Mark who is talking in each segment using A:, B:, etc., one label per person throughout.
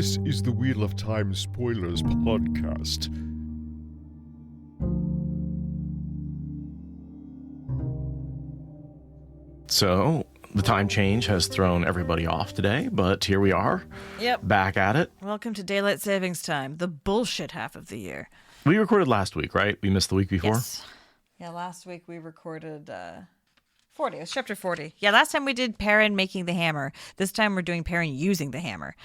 A: This is the Wheel of Time Spoilers podcast.
B: So, the time change has thrown everybody off today, but here we are.
C: Yep.
B: Back at it.
C: Welcome to Daylight Savings Time, the bullshit half of the year.
B: We recorded last week, right? We missed the week before?
C: Yes. Yeah, last week we recorded 40. It was chapter 40. Yeah, last time we did Perrin making the hammer. This time we're doing Perrin using the hammer,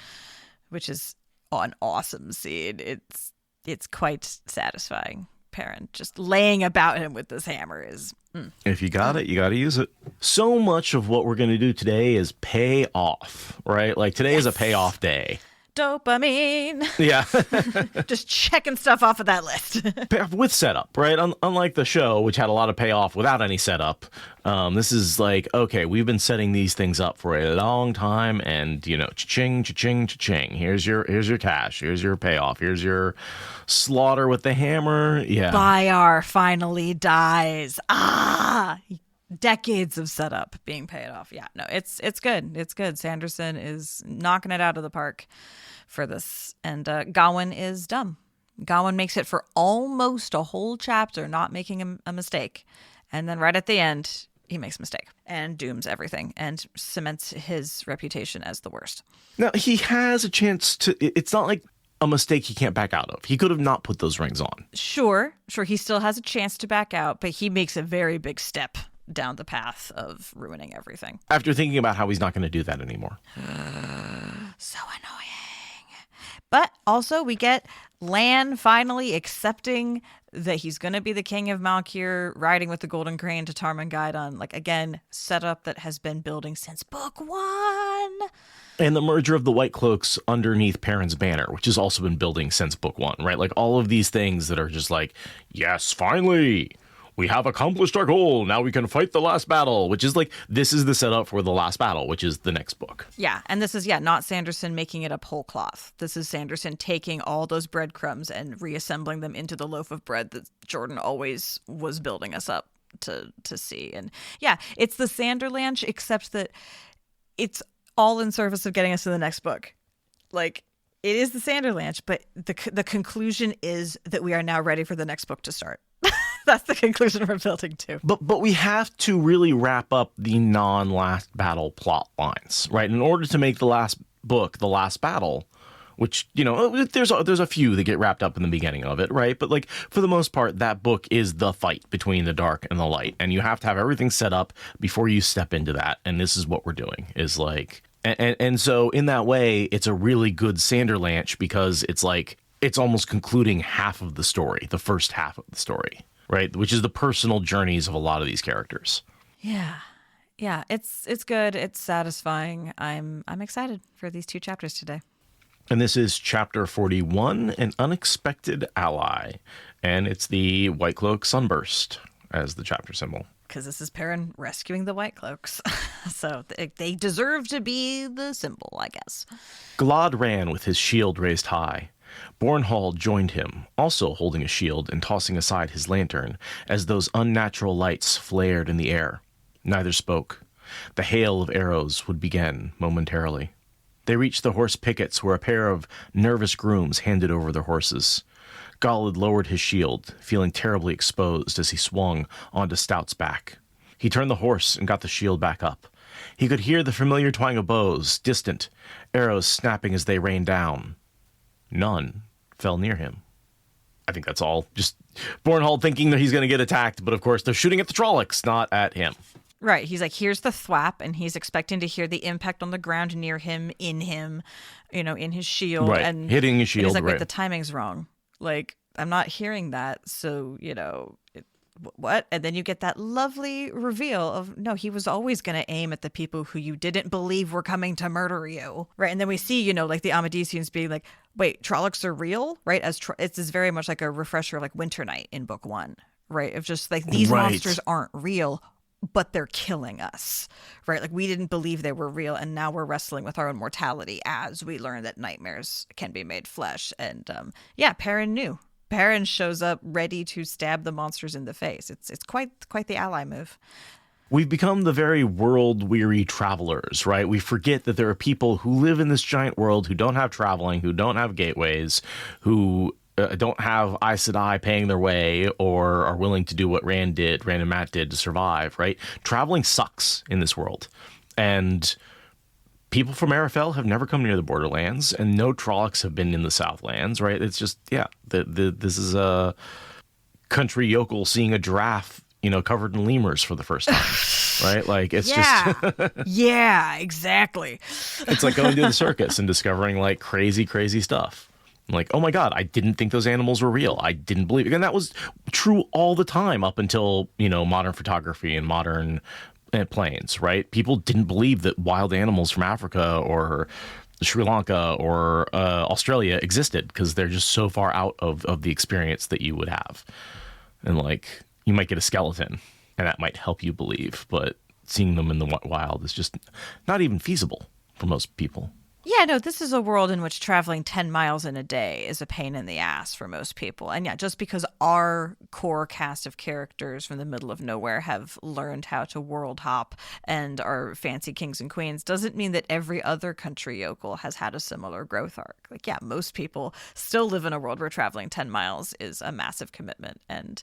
C: which is an awesome scene. It's quite satisfying. Perrin just laying about him with this hammer is...
B: If you got it, you got to use it. So much of what we're going to do today is pay off, right? Like today is a payoff day.
C: Dopamine.
B: Yeah.
C: Just checking stuff off of that list.
B: Payoff with setup, right? Unlike the show, which had a lot of payoff without any setup, this is like, okay, we've been setting these things up for a long time, and cha-ching, cha-ching, cha-ching. Here's your cash. Here's your payoff. Here's your slaughter with the hammer. Yeah.
C: Bayar finally dies. Decades of setup being paid off. Yeah, no, it's good. It's good. Sanderson is knocking it out of the park for this. And Gawyn is dumb. Gawyn makes it for almost a whole chapter, not making a mistake. And then right at the end, he makes a mistake and dooms everything and cements his reputation as the worst.
B: Now, he has a chance to... It's not like a mistake he can't back out of. He could have not put those rings on.
C: Sure. He still has a chance to back out, but he makes a very big step down the path of ruining everything.
B: After thinking about how he's not going to do that anymore.
C: So annoying. But also we get Lan finally accepting that he's going to be the king of Malkir, riding with the Golden Crane to Tarmangaidan. Like, again, setup that has been building since book 1.
B: And the merger of the White Cloaks underneath Perrin's banner, which has also been building since book 1, right? Like all of these things that are just like, yes, finally, we have accomplished our goal. Now we can fight the last battle, which is like, this is the setup for the last battle, which is the next book.
C: Yeah. And this is, not Sanderson making it up whole cloth. This is Sanderson taking all those breadcrumbs and reassembling them into the loaf of bread that Jordan always was building us up to see. And yeah, it's the Sanderlanche, except that it's all in service of getting us to the next book. Like, it is the Sanderlanche, but the conclusion is that we are now ready for the next book to start. That's the conclusion we're building to.
B: But we have to really wrap up the non-last battle plot lines, right? In order to make the last book the last battle, which, there's a few that get wrapped up in the beginning of it, right? But like for the most part, that book is the fight between the dark and the light. And you have to have everything set up before you step into that. And this is what we're doing is like, and so in that way, it's a really good Sanderlanche because it's like, it's almost concluding half of the story, the first half of the story. Right, which is the personal journeys of a lot of these characters.
C: Yeah, it's good. It's satisfying. I'm excited for these 2 chapters today.
B: And this is chapter 41, An Unexpected Ally, and it's the White Cloak Sunburst as the chapter symbol.
C: Because this is Perrin rescuing the White Cloaks, so they deserve to be the symbol, I guess.
B: Galad ran with his shield raised high. Bornhall joined him, also holding a shield and tossing aside his lantern as those unnatural lights flared in the air. Neither spoke. The hail of arrows would begin momentarily. They reached the horse pickets where a pair of nervous grooms handed over their horses. Galad lowered his shield, feeling terribly exposed as he swung onto Stout's back. He turned the horse and got the shield back up. He could hear the familiar twang of bows, distant, arrows snapping as they rained down. None fell near him. I think that's all. Just Bornhall thinking that he's going to get attacked, but of course they're shooting at the Trollocs, not at him.
C: Right. He's like, here's the thwap, and he's expecting to hear the impact on the ground near him, in his shield.
B: Right,
C: and
B: hitting his shield.
C: He's like,
B: right.
C: wait, the timing's wrong. Like, I'm not hearing that, so, what? And then you get that lovely reveal of, no, he was always going to aim at the people who you didn't believe were coming to murder you. Right. And then we see, like the Amadisians being like, wait, Trollocs are real? Right. It's very much like a refresher of like Winter Night in book 1. Right. Of just like these monsters aren't real, but they're killing us. Right. Like we didn't believe they were real. And now we're wrestling with our own mortality as we learn that nightmares can be made flesh. And Perrin knew. Perrin shows up ready to stab the monsters in the face. It's quite the ally move.
B: we've become the very world-weary travelers, right? We forget that there are people who live in this giant world who don't have traveling, who don't have gateways, who don't have Aes Sedai paying their way or are willing to do what Rand and Matt did to survive, right? Traveling sucks in this world. And people from Arafel have never come near the borderlands, and no Trollocs have been in the Southlands, right? It's just, this is a country yokel seeing a giraffe, covered in lemurs for the first time, right? Like, it's just...
C: Yeah, exactly.
B: It's like going to the circus and discovering, like, crazy, crazy stuff. Like, oh my God, I didn't think those animals were real. I didn't believe it. And that was true all the time up until, modern photography and modern planes, right? People didn't believe that wild animals from Africa or Sri Lanka or Australia existed because they're just so far out of the experience that you would have. And, like, you might get a skeleton, and that might help you believe, but seeing them in the wild is just not even feasible for most people.
C: Yeah, no, this is a world in which traveling 10 miles in a day is a pain in the ass for most people. And yeah, just because our core cast of characters from the middle of nowhere have learned how to world hop and are fancy kings and queens doesn't mean that every other country yokel has had a similar growth arc. Like, yeah, most people still live in a world where traveling 10 miles is a massive commitment. And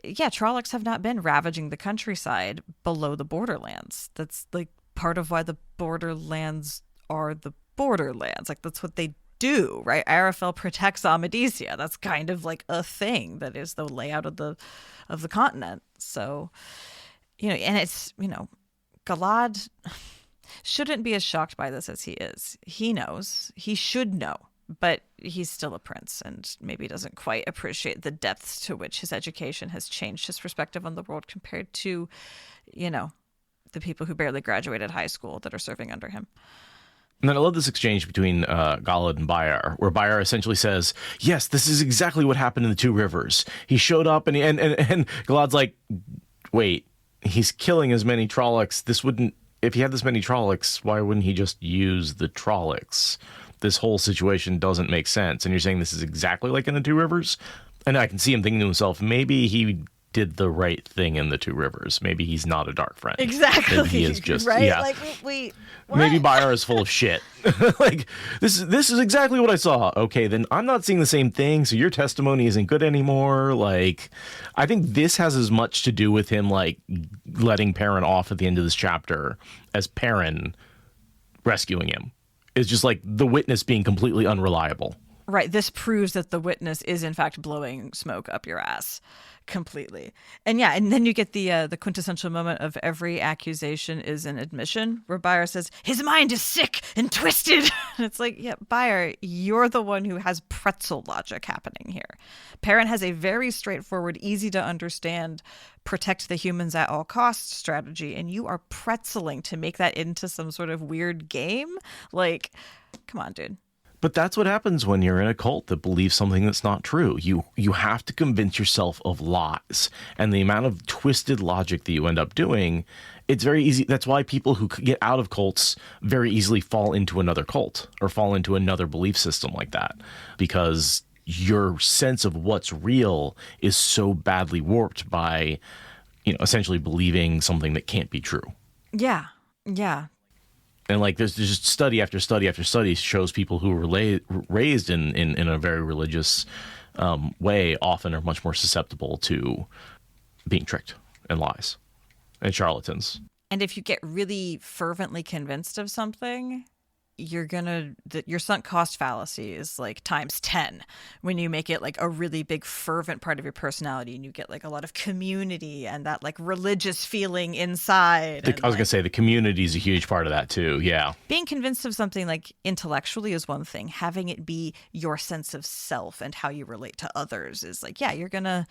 C: yeah, Trollocs have not been ravaging the countryside below the borderlands. That's like part of why the borderlands are the borderlands. Like, that's what they do, right? Arafel protects Amadicia. That's kind of like a thing that is the layout of the continent. So, and it's, Galad shouldn't be as shocked by this as he is. He knows. He should know. But he's still a prince and maybe doesn't quite appreciate the depths to which his education has changed his perspective on the world compared to, the people who barely graduated high school that are serving under him.
B: And then I love this exchange between Galad and Bayar, where Bayar essentially says, yes, this is exactly what happened in the Two Rivers. He showed up and Galad's like, wait, he's killing as many Trollocs. If he had this many Trollocs, why wouldn't he just use the Trollocs? This whole situation doesn't make sense. And you're saying this is exactly like in the Two Rivers? And I can see him thinking to himself, maybe he did the right thing in the Two Rivers. Maybe he's not a dark friend.
C: Exactly.
B: Maybe he is just,
C: right?
B: Yeah.
C: Like, wait, what?
B: Maybe Bayar is full of shit. Like, this is exactly what I saw. Okay, then I'm not seeing the same thing, so your testimony isn't good anymore. Like, I think this has as much to do with him, like, letting Perrin off at the end of this chapter as Perrin rescuing him. It's just like the witness being completely unreliable.
C: Right. This proves that the witness is, in fact, blowing smoke up your ass completely. And yeah, and then you get the quintessential moment of every accusation is an admission, where Bayar says, his mind is sick and twisted. And it's like, yeah, Bayar, you're the one who has pretzel logic happening here. Perrin has a very straightforward, easy to understand, protect the humans at all costs strategy, and you are pretzeling to make that into some sort of weird game? Like, come on, dude.
B: But that's what happens when you're in a cult that believes something that's not true. You have to convince yourself of lies. And the amount of twisted logic that you end up doing, it's very easy. That's why people who get out of cults very easily fall into another cult or fall into another belief system like that. Because your sense of what's real is so badly warped by, essentially believing something that can't be true.
C: Yeah. Yeah.
B: And like there's just study after study after study shows people who were raised in a very religious way often are much more susceptible to being tricked and lies and charlatans.
C: And if you get really fervently convinced of something, your sunk cost fallacy is like times 10 when you make it like a really big fervent part of your personality, and you get like a lot of community and that like religious feeling inside.
B: I was gonna say the community is a huge part of that too. Yeah,
C: being convinced of something like intellectually is one thing. Having it be your sense of self and how you relate to others is like, yeah, you're gonna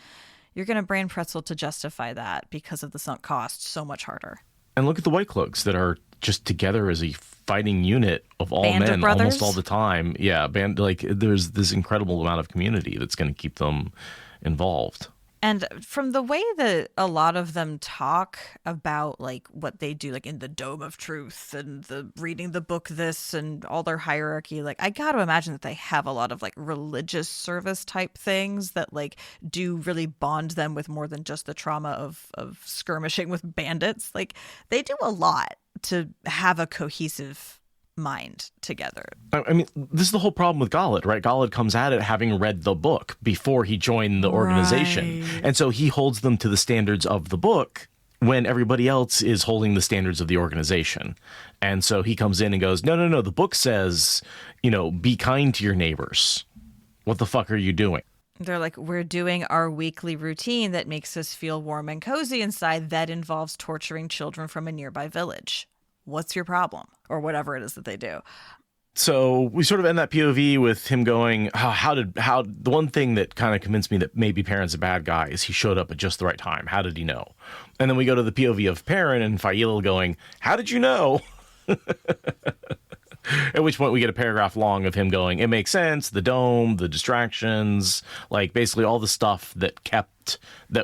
C: brain pretzel to justify that because of the sunk cost so much harder.
B: And look at the White Cloaks that are just together as a fighting unit of all
C: band
B: men
C: of brothers?
B: Almost all the time. Yeah, there's this incredible amount of community that's going to keep them involved.
C: And from the way that a lot of them talk about like what they do, like in the Dome of Truth and the reading the book this and all their hierarchy, like I got to imagine that they have a lot of like religious service type things that like do really bond them with more than just the trauma of skirmishing with bandits. Like they do a lot to have a cohesive mind together.
B: I mean, this is the whole problem with Galad, right? Galad comes at it having read the book before he joined the organization.
C: Right.
B: And so he holds them to the standards of the book when everybody else is holding the standards of the organization. And so he comes in and goes, no, the book says, be kind to your neighbors. What the fuck are you doing?
C: They're like, we're doing our weekly routine that makes us feel warm and cozy inside that involves torturing children from a nearby village. What's your problem? Or whatever it is that they do.
B: So we sort of end that POV with him going, how the one thing that kind of convinced me that maybe Perrin's a bad guy is he showed up at just the right time. How did he know? And then we go to the POV of Perrin and Fail going, how did you know? At which point we get a paragraph long of him going, it makes sense, the dome, the distractions, like basically all the stuff that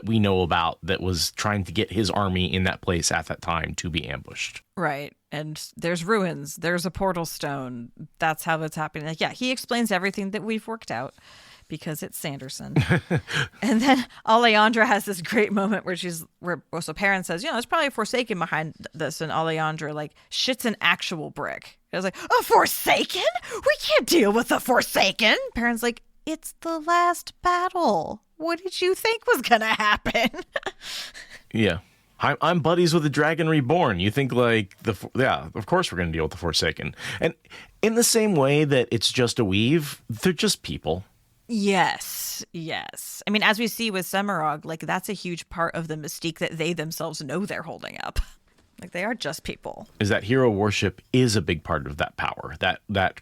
B: we know about that was trying to get his army in that place at that time to be ambushed.
C: Right. And there's ruins. There's a portal stone. That's how it's happening. Like, yeah, he explains everything that we've worked out because it's Sanderson. And then Alejandra has this great moment where so Perrin says, there's probably a Forsaken behind this. And Alejandra like shits an actual brick. I was like, a Forsaken? We can't deal with a Forsaken. Perrin's like, it's the last battle. What did you think was going to happen?
B: Yeah. I'm buddies with the Dragon Reborn. You think like of course we're going to deal with the Forsaken. And in the same way that it's just a weave, they're just people.
C: Yes. I mean, as we see with Semirog, like that's a huge part of the mystique that they themselves know they're holding up. Like they are just people. Is that
B: hero worship is a big part of that power. That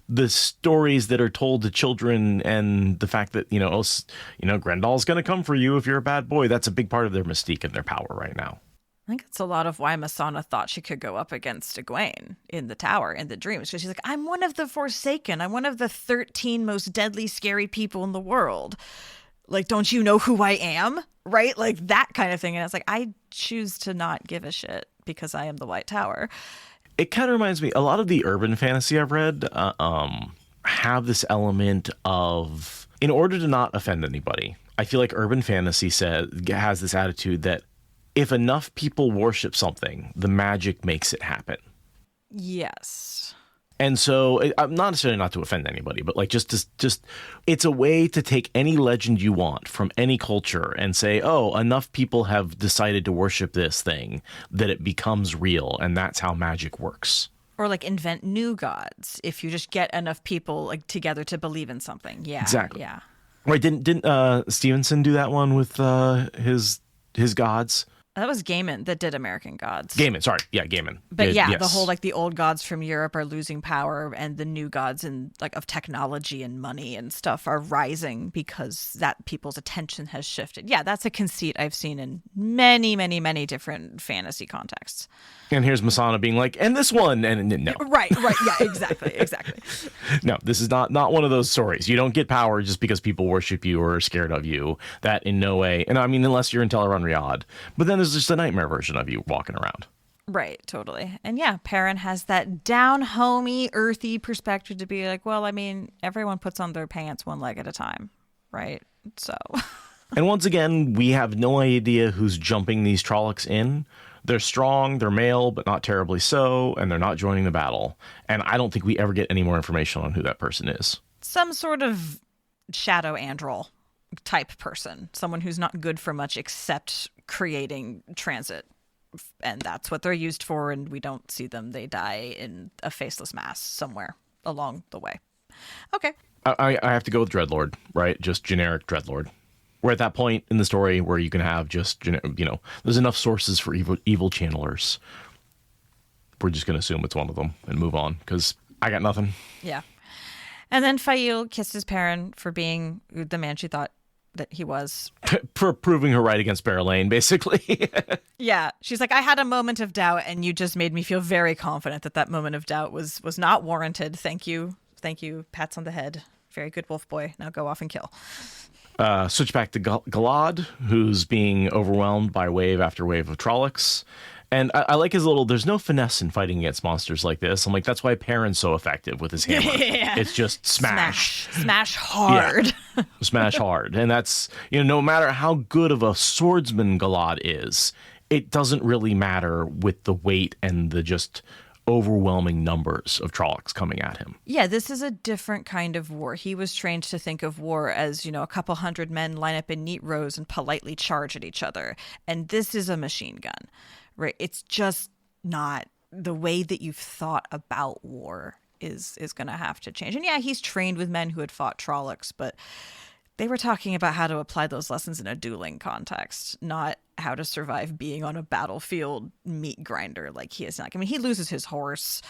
B: the stories that are told to children and the fact that, Grendal's going to come for you if you're a bad boy. That's a big part of their mystique and their power right now.
C: I think it's a lot of why Masana thought she could go up against Gawyn in the tower, in the dreams. Because she's like, I'm one of the Forsaken. I'm one of the 13 most deadly, scary people in the world. Like, don't you know who I am? Right? Like that kind of thing. And it's like, I choose to not give a shit because I am the White Tower.
B: It kind of reminds me, a lot of the urban fantasy I've read have this element of, in order to not offend anybody, I feel like urban fantasy has this attitude that if enough people worship something, the magic makes it happen.
C: Yes.
B: And so, I'm not necessarily not to offend anybody, but like just it's a way to take any legend you want from any culture and say, oh, enough people have decided to worship this thing that it becomes real, and that's how magic works.
C: Or like invent new gods if you just get enough people like together to believe in something. Yeah,
B: exactly.
C: Yeah.
B: Right? Didn't Stevenson do that one with his gods?
C: That was Gaiman that did American Gods.
B: Gaiman.
C: But
B: yes.
C: The whole like the old gods from Europe are losing power, and the new gods and like of technology and money and stuff are rising because that people's attention has shifted. Yeah, that's a conceit I've seen in many, many, many different fantasy contexts.
B: And here's Masana being like, and this one, and no.
C: Right, yeah, exactly.
B: No, this is not one of those stories. You don't get power just because people worship you or are scared of you. That in no way, and I mean, unless you're in Teleron Riyadh. But then there's just a nightmare version of you walking around.
C: Right, totally. And yeah, Perrin has that down-homey, earthy perspective to be like, well, I mean, everyone puts on their pants one leg at a time, right? So.
B: And once again, we have no idea who's jumping these Trollocs in. They're strong, they're male, but not terribly so, and they're not joining the battle. And I don't think we ever get any more information on who that person is.
C: Some sort of shadow androl type person. Someone who's not good for much except creating transit. And that's what they're used for, and we don't see them. They die in a faceless mass somewhere along the way. Okay.
B: I have to go with Dreadlord, right? Just generic Dreadlord. We're at that point in the story where you can have just, there's enough sources for evil channelers. We're just going to assume it's one of them and move on because I got nothing.
C: Yeah. And then Fail kisses Perrin for being the man she thought that he was.
B: For proving her right against Barrelane, basically.
C: Yeah. She's like, I had a moment of doubt, and you just made me feel very confident that moment of doubt was not warranted. Thank you. Pats on the head. Very good wolf boy. Now go off and kill.
B: Switch back to Galad, who's being overwhelmed by wave after wave of Trollocs. And I like his little, there's no finesse in fighting against monsters like this. I'm like, that's why Perrin's so effective with his hammer.
C: Yeah.
B: It's just smash.
C: Smash hard.
B: Yeah. Smash hard. And that's, no matter how good of a swordsman Galad is, it doesn't really matter with the weight and the just overwhelming numbers of Trollocs coming at him.
C: Yeah, this is a different kind of war. He was trained to think of war as, a couple hundred men line up in neat rows and politely charge at each other. And this is a machine gun, right? It's just not the way that you've thought about war is going to have to change. And yeah, he's trained with men who had fought Trollocs, but they were talking about how to apply those lessons in a dueling context, not how to survive being on a battlefield meat grinder like he is not. I mean, he loses his horse,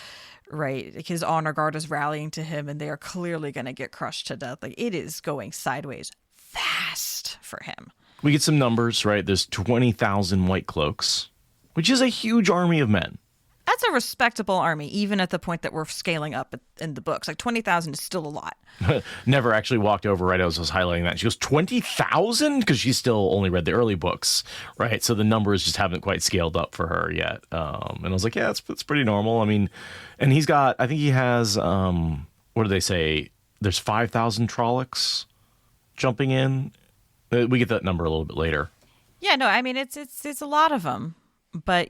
C: right? Like his honor guard is rallying to him, and they are clearly going to get crushed to death. Like, it is going sideways fast for him.
B: We get some numbers, right? There's 20,000 white cloaks, which is a huge army of men.
C: That's a respectable army, even at the point that we're scaling up in the books. Like 20,000 is still a lot.
B: Never actually walked over right as I was highlighting that. She goes, 20,000? Because she's still only read the early books, right? So the numbers just haven't quite scaled up for her yet. And I was like, yeah, it's pretty normal. I mean, and he has, what do they say? There's 5,000 Trollocs jumping in. We get that number a little bit later.
C: Yeah, no, I mean, it's a lot of them. But,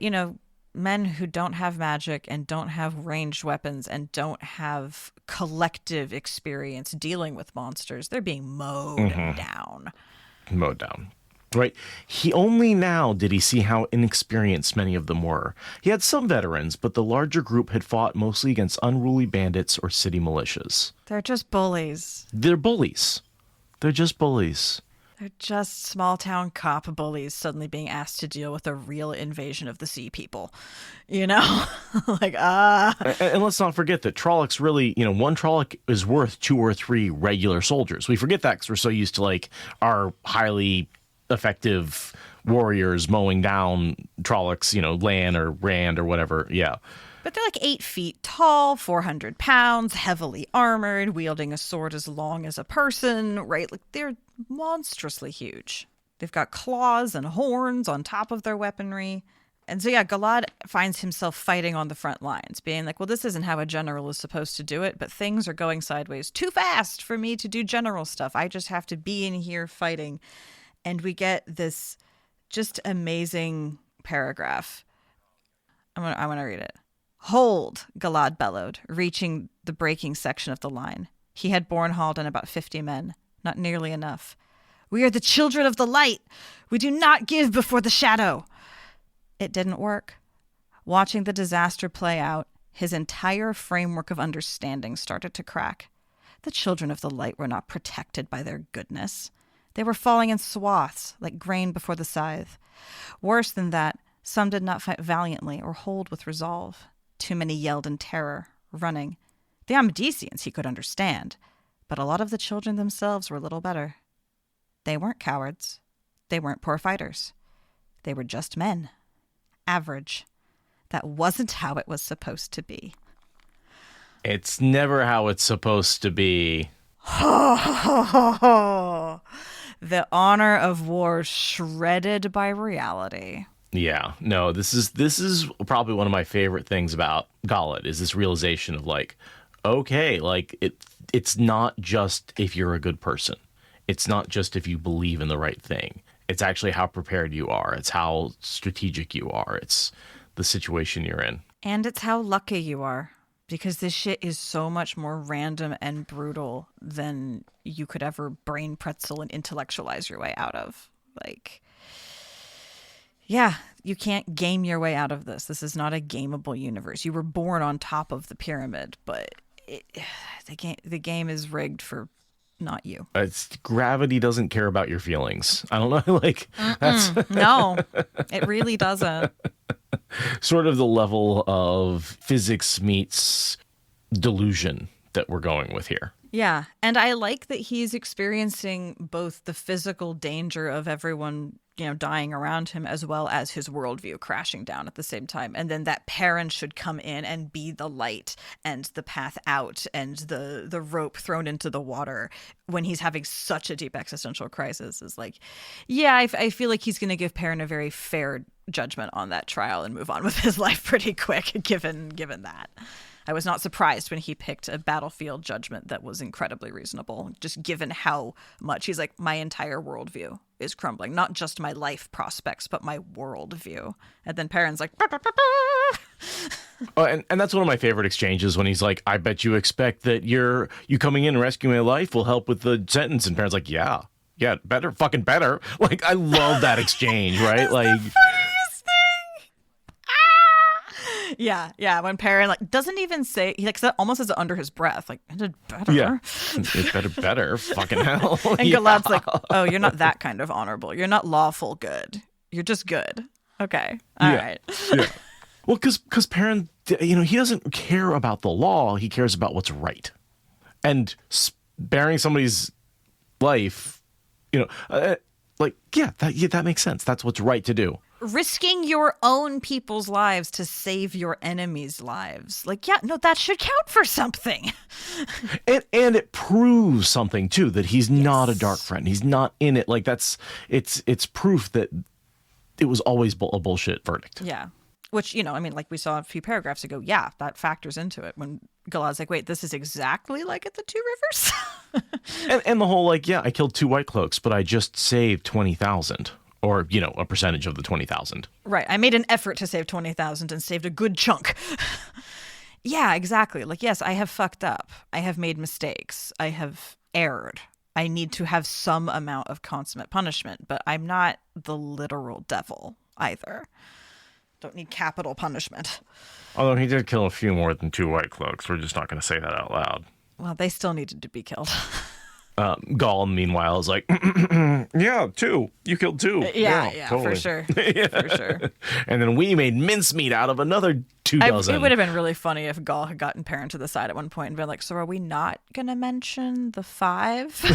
C: men who don't have magic and don't have ranged weapons and don't have collective experience dealing with monsters, they're being mowed down.
B: Mowed down. Right. He only now did he see how inexperienced many of them were. He had some veterans, but the larger group had fought mostly against unruly bandits or city militias.
C: They're just bullies.
B: They're bullies. They're just bullies.
C: They're just small-town cop bullies suddenly being asked to deal with a real invasion of the sea people. And
B: let's not forget that Trollocs really, one Trolloc is worth 2 or 3 regular soldiers. We forget that because we're so used to, our highly effective warriors mowing down Trollocs, Lan or Rand or whatever. Yeah.
C: But they're 8 feet tall, 400 pounds, heavily armored, wielding a sword as long as a person, right? They're monstrously huge. They've got claws and horns on top of their weaponry. And so, yeah, Galad finds himself fighting on the front lines, being like, well, this isn't how a general is supposed to do it, but things are going sideways too fast for me to do general stuff. I just have to be in here fighting. And we get this just amazing paragraph. I want to read it. "Hold," Galad bellowed, reaching the breaking section of the line. He had Bornhald and about 50 men. Not nearly enough. "We are the children of the light. We do not give before the shadow." It didn't work. Watching the disaster play out, his entire framework of understanding started to crack. The children of the light were not protected by their goodness. They were falling in swaths, like grain before the scythe. Worse than that, some did not fight valiantly or hold with resolve. Too many yelled in terror, running. The Amedicians he could understand, but a lot of the children themselves were little better. They weren't cowards. They weren't poor fighters. They were just men. Average. That wasn't how it was supposed to be.
B: It's never how it's supposed to be.
C: The honor of war shredded by reality.
B: Yeah, no, this is probably one of my favorite things about Galad is this realization of it's not just if you're a good person. It's not just if you believe in the right thing. It's actually how prepared you are. It's how strategic you are. It's the situation you're in.
C: And it's how lucky you are, because this shit is so much more random and brutal than you could ever brain pretzel and intellectualize your way out of. Yeah, you can't game your way out of this. This is not a gameable universe. You were born on top of the pyramid, but the game is rigged for not you.
B: Gravity doesn't care about your feelings. I don't know, that's
C: no, it really doesn't.
B: Sort of the level of physics meets delusion that we're going with here.
C: Yeah, and I like that he's experiencing both the physical danger of everyone dying around him, as well as his worldview crashing down at the same time. And then that Perrin should come in and be the light and the path out and the rope thrown into the water when he's having such a deep existential crisis is like, yeah, I feel like he's going to give Perrin a very fair judgment on that trial and move on with his life pretty quick, given that. I was not surprised when he picked a battlefield judgment that was incredibly reasonable, just given how much he's like, my entire worldview is crumbling, not just my life prospects, but my worldview. And then Perrin's like, bah, bah, bah, bah.
B: Oh, and that's one of my favorite exchanges when he's like, I bet you expect that you coming in and rescuing my life will help with the sentence. And Perrin's like, yeah, better, fucking better. Like, I love that exchange, right? Like.
C: Yeah. When Perrin doesn't even say, he almost says it under his breath, like, it did better.
B: Yeah, it better, fucking hell.
C: And Galad's like, oh, you're not that kind of honorable. You're not lawful good. You're just good. Okay, all right.
B: Yeah. Well, because Perrin, he doesn't care about the law. He cares about what's right, and sparing somebody's life, that makes sense. That's what's right to do.
C: Risking your own people's lives to save your enemies' lives. That should count for something.
B: And it proves something too, that he's not a dark friend. He's not in it. Like it's proof that it was always a bullshit verdict.
C: Yeah. Which, like we saw a few paragraphs ago, yeah, that factors into it when Galad's like, wait, this is exactly like at the Two Rivers?
B: and the whole I killed 2 White Cloaks, but I just saved 20,000. Or, a percentage of the 20,000.
C: Right. I made an effort to save 20,000 and saved a good chunk. Yeah, exactly. Yes, I have fucked up. I have made mistakes. I have erred. I need to have some amount of consummate punishment, but I'm not the literal devil either. Don't need capital punishment.
B: Although he did kill a few more than 2 White Cloaks. We're just not going to say that out loud.
C: Well, they still needed to be killed.
B: Gawyn, meanwhile, is like, yeah, 2. You killed 2.
C: Yeah,
B: totally.
C: for sure. For sure.
B: And then we made mincemeat out of another 2 dozen.
C: It would have been really funny if Gaul had gotten Perrin to the side at one point and been like, so are we not going to mention the 5?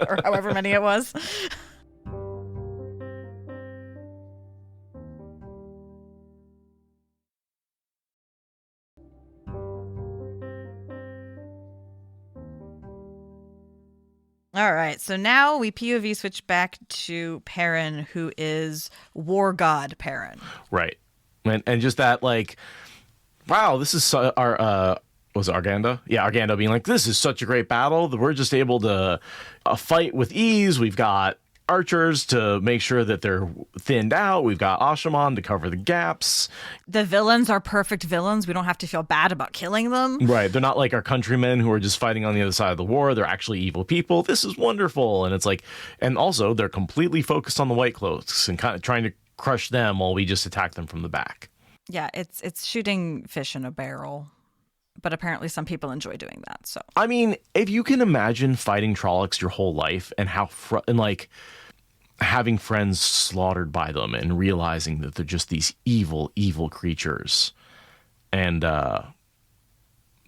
C: Or however many it was. All right, so now we POV switch back to Perrin, who is war god Perrin.
B: Right. And just that, wow, this is our, was it Arganda? Yeah, Arganda being like, this is such a great battle that we're just able to fight with ease. We've got archers to make sure that they're thinned out. We've got Ashaman to cover the gaps.
C: The villains are perfect villains. We don't have to feel bad about killing them.
B: Right. They're not like our countrymen who are just fighting on the other side of the war. They're actually evil people. This is wonderful. And it's and also they're completely focused on the White Cloaks and kind of trying to crush them while we just attack them from the back.
C: Yeah, it's shooting fish in a barrel. But apparently some people enjoy doing that. So
B: I mean, if you can imagine fighting Trollocs your whole life and having friends slaughtered by them and realizing that they're just these evil, evil creatures and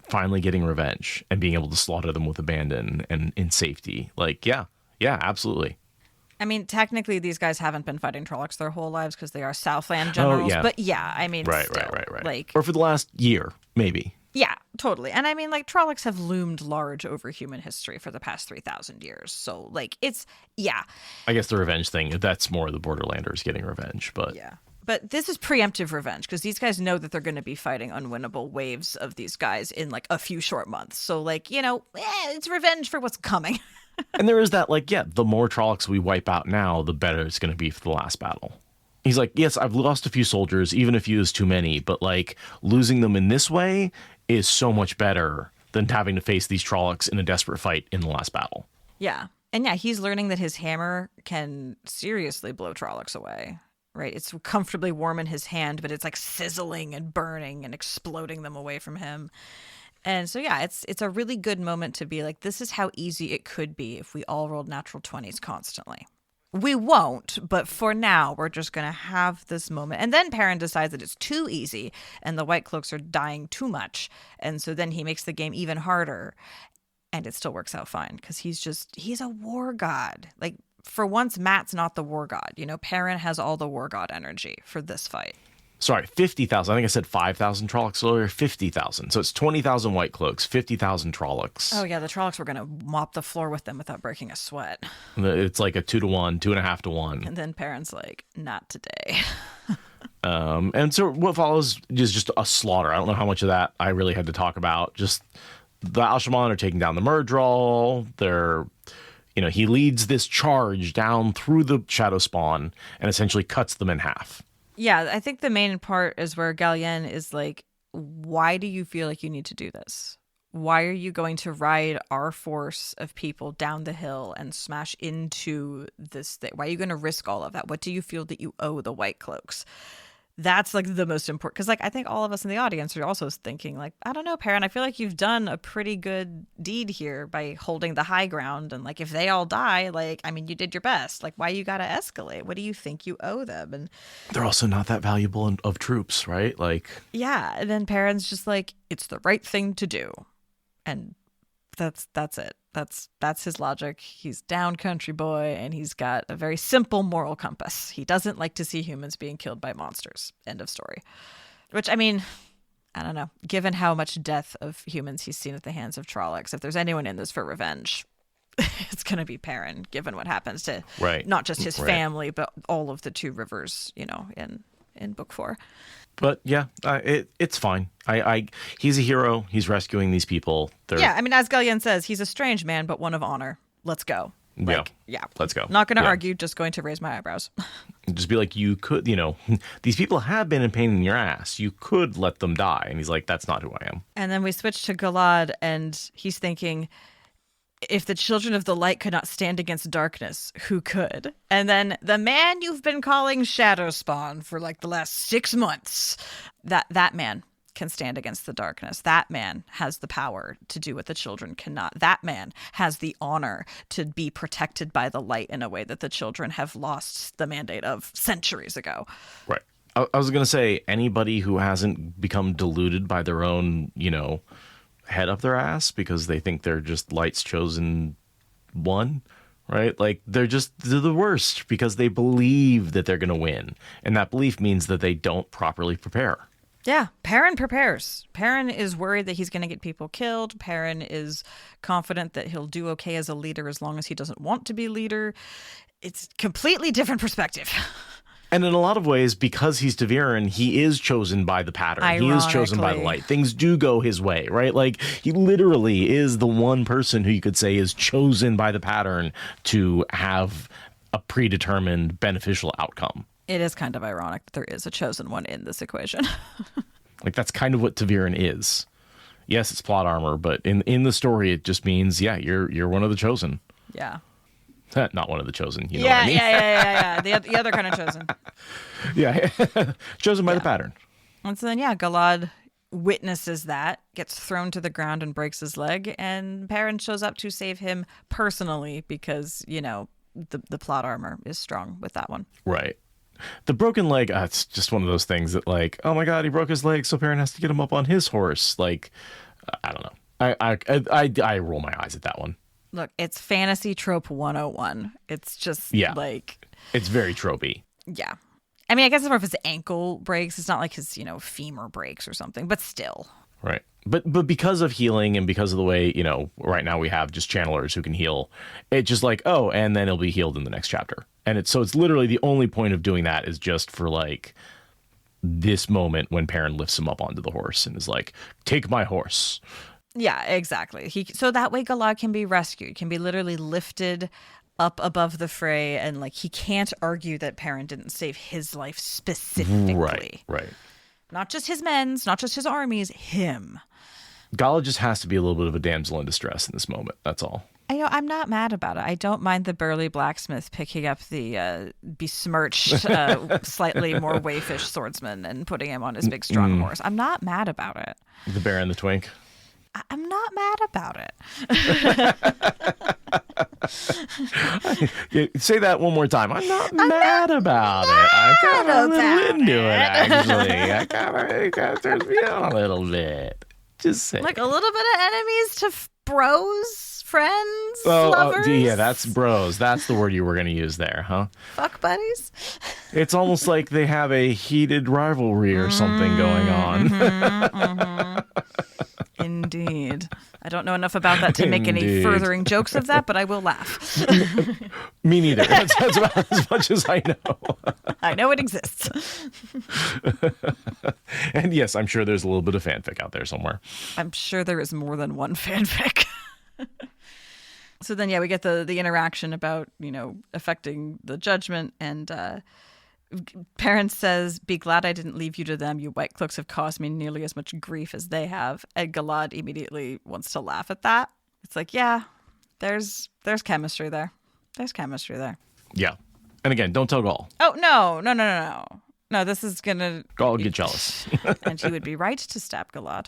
B: finally getting revenge and being able to slaughter them with abandon and in safety. Yeah, absolutely.
C: I mean, technically, these guys haven't been fighting Trollocs their whole lives because they are Southland generals.
B: Yeah.
C: But yeah, I mean,
B: right. Or for the last year, maybe.
C: Yeah, totally. And I mean, Trollocs have loomed large over human history for the past 3,000 years. So, it's, yeah.
B: I guess the revenge thing, that's more the Borderlanders getting revenge, but...
C: Yeah. But this is preemptive revenge because these guys know that they're going to be fighting unwinnable waves of these guys in, a few short months. So, it's revenge for what's coming.
B: And there is that, the more Trollocs we wipe out now, the better it's going to be for the last battle. He's like, yes, I've lost a few soldiers, even a few is too many, but, losing them in this way is so much better than having to face these Trollocs in a desperate fight in the last battle.
C: Yeah. And yeah, he's learning that his hammer can seriously blow Trollocs away, right? It's comfortably warm in his hand, but it's sizzling and burning and exploding them away from him. And so, yeah, it's a really good moment to be like, this is how easy it could be if we all rolled natural 20s constantly. We won't, but for now, we're just going to have this moment. And then Perrin decides that it's too easy and the White Cloaks are dying too much. And so then he makes the game even harder. And it still works out fine because he's a war god. for once, Matt's not the war god. Perrin has all the war god energy for this fight.
B: Sorry, 50,000. I think I said 5,000 Trollocs earlier. 50,000. So it's 20,000 White Cloaks, 50,000 Trollocs.
C: Oh, yeah, the Trollocs were going to mop the floor with them without breaking a sweat.
B: It's like a 2-to-1, 2.5-to-1.
C: And then Perrin's like, not today.
B: And so what follows is just a slaughter. I don't know how much of that I really had to talk about. Just the Al-Shaman are taking down the Myrddraal. He leads this charge down through the Shadow Spawn and essentially cuts them in half.
C: Yeah, I think the main part is where Galyen is like, why do you feel like you need to do this? Why are you going to ride our force of people down the hill and smash into this thing? Why are you going to risk all of that? What do you feel that you owe the White Cloaks? That's like the most important. Because I think all of us in the audience are also thinking like, I don't know, Perrin, I feel like you've done a pretty good deed here by holding the high ground. And like, if they all die, you did your best. Like, why you got to escalate? What do you think you owe them? And
B: they're also not that valuable of troops, right? Like,
C: yeah. And then Perrin's just like, it's the right thing to do. And that's it. That's his logic. He's down country boy, and he's got a very simple moral compass. He doesn't like to see humans being killed by monsters. End of story. Which, I don't know. Given how much death of humans he's seen at the hands of Trollocs, if there's anyone in this for revenge, it's going to be Perrin, given what happens to not just his family, but all of the Two Rivers, in book 4.
B: But yeah, it's fine. He's a hero. He's rescuing these people.
C: As Galyen says, he's a strange man, but one of honor. Let's go. Yeah.
B: Let's go.
C: Not going to argue, just going to raise my eyebrows.
B: Just be like, you could, these people have been a pain in your ass. You could let them die. And he's like, that's not who I am.
C: And then we switch to Galad, and he's thinking, if the children of the light could not stand against darkness, who could? And then the man you've been calling Shadow Spawn for like the last 6 months, that man can stand against the darkness. That man has the power to do what the children cannot. That man has the honor to be protected by the light in a way that the children have lost the mandate of centuries ago.
B: Right. I was going to say, anybody who hasn't become deluded by their own, head up their ass because they think they're just Light's chosen one, right? Like they're the worst because they believe that they're going to win. And that belief means that they don't properly prepare.
C: Yeah, Perrin prepares. Perrin is worried that he's going to get people killed. Perrin is confident that he'll do okay as a leader as long as he doesn't want to be leader. It's completely different perspective.
B: And in a lot of ways, because he's Ta'Veren, he is chosen by the pattern. He is chosen by the light. Things do go his way, right? Like, he literally is the one person who you could say is chosen by the pattern to have a predetermined beneficial outcome.
C: It is kind of ironic that there is a chosen one in this equation.
B: Like, that's kind of what Ta'Veren is. Yes, it's plot armor, but in the story, it just means, yeah, you're one of the chosen.
C: Yeah.
B: Not one of the chosen. You know what I mean?
C: Yeah. The other kind of chosen.
B: Yeah. Chosen by the pattern.
C: And so then, Galad witnesses that, gets thrown to the ground and breaks his leg, and Perrin shows up to save him personally because, the plot armor is strong with that one.
B: Right. The broken leg, it's just one of those things that like, oh my God, he broke his leg, so Perrin has to get him up on his horse. Like, I don't know. I roll my eyes at that one.
C: Look, it's fantasy trope 101. It's just like...
B: It's very tropey.
C: Yeah. I mean, I guess it's more if his ankle breaks. It's not like his, femur breaks or something, but still.
B: Right. But because of healing and because of the way, right now we have just channelers who can heal, it's just like, oh, and then it'll be healed in the next chapter. And it's literally the only point of doing that is just for like this moment when Perrin lifts him up onto the horse and is like, take my horse.
C: Yeah, exactly. So that way Galad can be rescued, can be literally lifted up above the fray, and like he can't argue that Perrin didn't save his life specifically.
B: Right.
C: Not just his men's, not just his armies, him.
B: Galad just has to be a little bit of a damsel in distress in this moment. That's all.
C: I'm not mad about it. I don't mind the burly blacksmith picking up the besmirched, slightly more waifish swordsman and putting him on his big strong horse. I'm not mad about it.
B: The bear and the twink.
C: I'm not mad about
B: it. Say that one more time. I'm not mad about it. I kind of a little into it, actually. I kind of turns me on a little bit. Just saying.
C: Like a little bit of enemies to bros friends, lovers.
B: Yeah, that's bros. That's the word you were going to use there, huh?
C: Fuck buddies.
B: It's almost like they have a heated rivalry or something going on.
C: Indeed. I don't know enough about that to make any
B: Indeed.
C: furthering jokes of that, but I will laugh.
B: Me neither. That's about as much as I know.
C: I know it exists.
B: And yes, I'm sure there's a little bit of fanfic out there somewhere.
C: I'm sure there is more than one fanfic. So then, yeah, we get the interaction about, affecting the judgment. And Perrin says, "Be glad I didn't leave you to them. You white cloaks have caused me nearly as much grief as they have." And Galad immediately wants to laugh at that. It's like, yeah, there's chemistry there. There's chemistry there.
B: Yeah. And again, don't tell Gaul.
C: Oh, no. No, this is going to...
B: Gaul would get jealous.
C: And she would be right to stab Galad.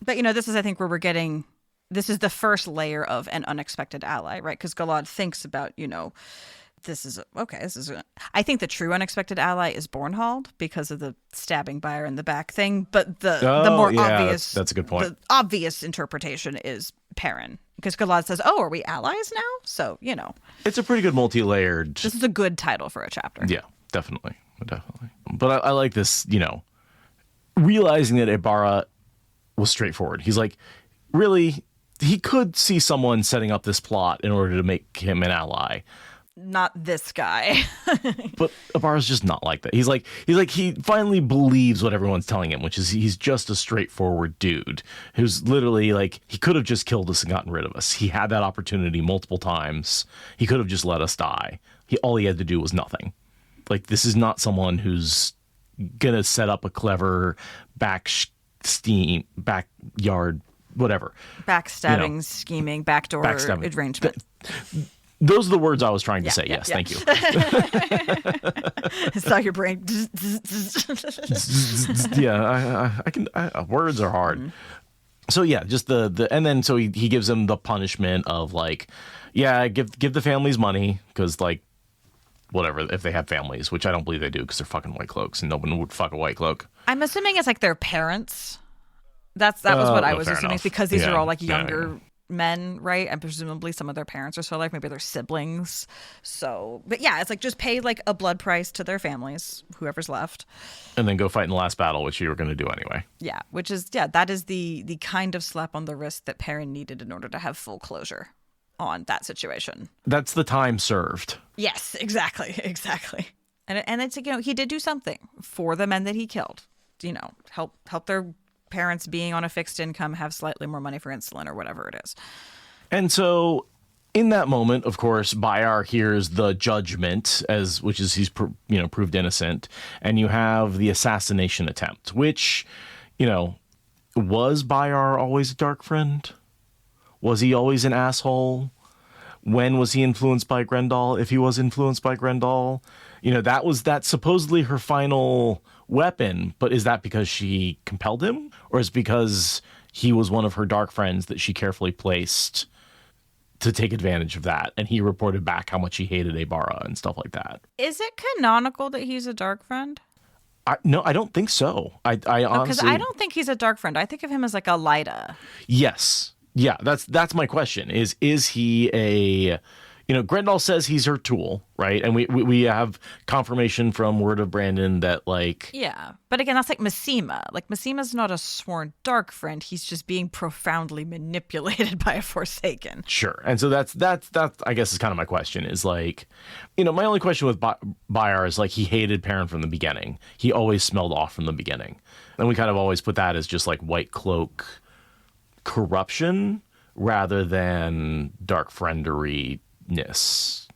C: But, this is, I think, where we're getting... This is the first layer of an unexpected ally, right? Because Galad thinks about, I think the true unexpected ally is Bornhald because of the stabbing Byar in the back thing. But the more obvious...
B: That's a good point.
C: The obvious interpretation is Perrin. Because Galad says, "Oh, are we allies now?" So,
B: It's a pretty good multi-layered...
C: This is a good title for a chapter.
B: Yeah, definitely. But I like this, realizing that Ibarra was straightforward. He's like, really, he could see someone setting up this plot in order to make him an ally.
C: Not this guy.
B: But Ibarra's just not like that. He's like he finally believes what everyone's telling him, which is he's just a straightforward dude who's literally like, he could have just killed us and gotten rid of us. He had that opportunity multiple times. He could have just let us die. All he had to do was nothing. Like, this is not someone who's gonna set up a clever backyard, whatever.
C: Backstabbing, scheming, backdoor arrangement.
B: Those are the words I was trying to say. Yes, thank you.
C: I saw your brain.
B: Yeah, I can. Words are hard. Mm-hmm. So yeah, just and then so he gives them the punishment of like, yeah, give the families money because like, whatever, if they have families, which I don't believe they do because they're fucking white cloaks and no one would fuck a white cloak. I'm
C: assuming it's like their parents. That was what I was assuming because these are all like younger men, right? And presumably some of their parents are still alive, maybe their siblings. So, but yeah, it's like just pay like a blood price to their families, whoever's left,
B: and then go fight in the last battle, which you were going to do anyway.
C: Yeah, which is that is the kind of slap on the wrist that Perrin needed in order to have full closure on that situation.
B: That's the time served.
C: Yes, exactly. And it's like, he did do something for the men that he killed. Help their parents being on a fixed income have slightly more money for insulin or whatever it is.
B: And so in that moment, of course, Byar hears the judgment, which is he's proved innocent, and you have the assassination attempt, which, was Byar always a dark friend? Was he always an asshole? When was he influenced by Grendel? If he was influenced by Grendel, that's supposedly her final weapon, but is that because she compelled him, or is it because he was one of her dark friends that she carefully placed to take advantage of that, and he reported back how much he hated Ibarra and stuff like that?
C: Is it canonical that he's a dark friend?
B: No, I don't think so. I honestly,
C: because I don't think he's a dark friend. I think of him as like a Lyda.
B: Yes, yeah, that's my question. Is he a... Grendel says he's her tool, right? And we have confirmation from Word of Brandon that, like... Yeah,
C: but again, that's like Massima. Like, Massima's not a sworn dark friend. He's just being profoundly manipulated by a Forsaken.
B: Sure. And so that's I guess, is kind of my question, is like... my only question with Byar is, like, he hated Perrin from the beginning. He always smelled off from the beginning. And we kind of always put that as just, like, white cloak corruption rather than dark friendery.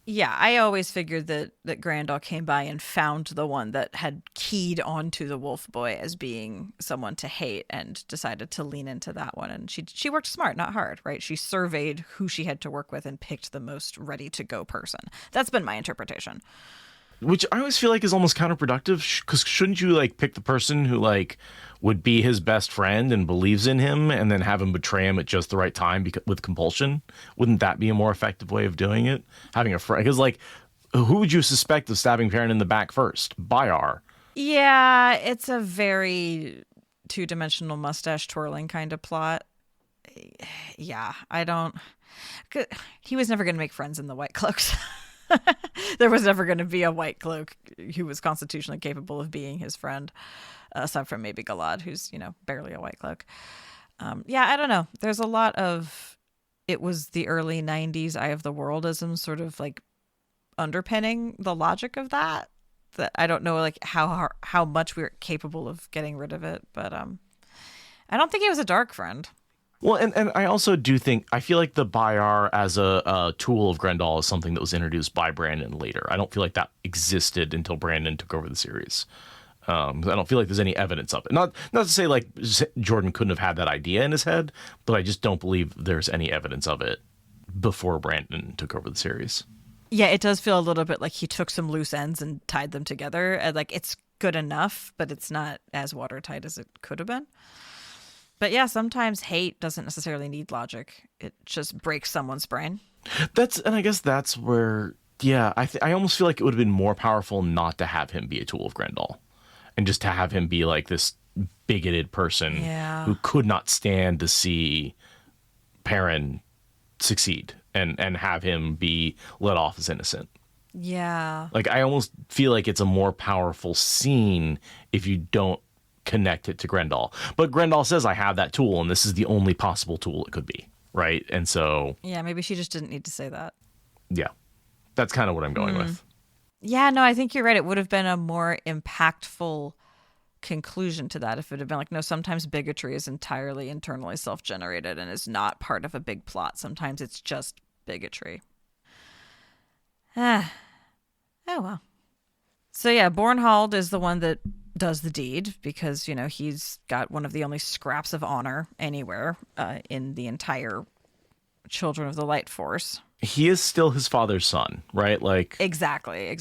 C: Yeah, I always figured that Grendel came by and found the one that had keyed onto the Wolf Boy as being someone to hate and decided to lean into that one. And she worked smart, not hard, right? She surveyed who she had to work with and picked the most ready to go person. That's been my interpretation.
B: Which I always feel like is almost counterproductive, because shouldn't you like pick the person who like would be his best friend and believes in him, and then have him betray him at just the right time with compulsion? Wouldn't that be a more effective way of doing it? Having a friend, because like, who would you suspect of stabbing Perrin in the back first? Byar.
C: Yeah, it's a very two-dimensional mustache twirling kind of plot. Yeah, I don't. He was never going to make friends in the White Cloaks. There was never going to be a White Cloak who was constitutionally capable of being his friend, aside from maybe Galad, who's, barely a White Cloak. Yeah, I don't know. There's a lot of, it was the early 90s Eye of the Worldism sort of like underpinning the logic of that I don't know like how much we were capable of getting rid of it, but I don't think he was a dark friend.
B: Well, and I also do think, I feel like the Bayar as a tool of Grendel is something that was introduced by Brandon later. I don't feel like that existed until Brandon took over the series. I don't feel like there's any evidence of it. Not to say like Jordan couldn't have had that idea in his head, but I just don't believe there's any evidence of it before Brandon took over the series.
C: Yeah, it does feel a little bit like he took some loose ends and tied them together. And like it's good enough, but it's not as watertight as it could have been. But yeah, sometimes hate doesn't necessarily need logic. It just breaks someone's brain.
B: And I guess that's where, yeah, I almost feel like it would have been more powerful not to have him be a tool of Grendel, and just to have him be like this bigoted person who could not stand to see Perrin succeed, and have him be let off as innocent.
C: Yeah.
B: Like, I almost feel like it's a more powerful scene if you don't connect it to Grendel. But Grendel says, I have that tool, and this is the only possible tool it could be, right? And so...
C: yeah, maybe she just didn't need to say that.
B: Yeah. That's kind of what I'm going with.
C: Yeah, no, I think you're right. It would have been a more impactful conclusion to that if it had been like, no, sometimes bigotry is entirely internally self-generated and is not part of a big plot. Sometimes it's just bigotry. Oh, well. So yeah, Bornhald is the one that does the deed because, he's got one of the only scraps of honor anywhere in the entire Children of the Light Force.
B: He is still his father's son, right? Like
C: Exactly.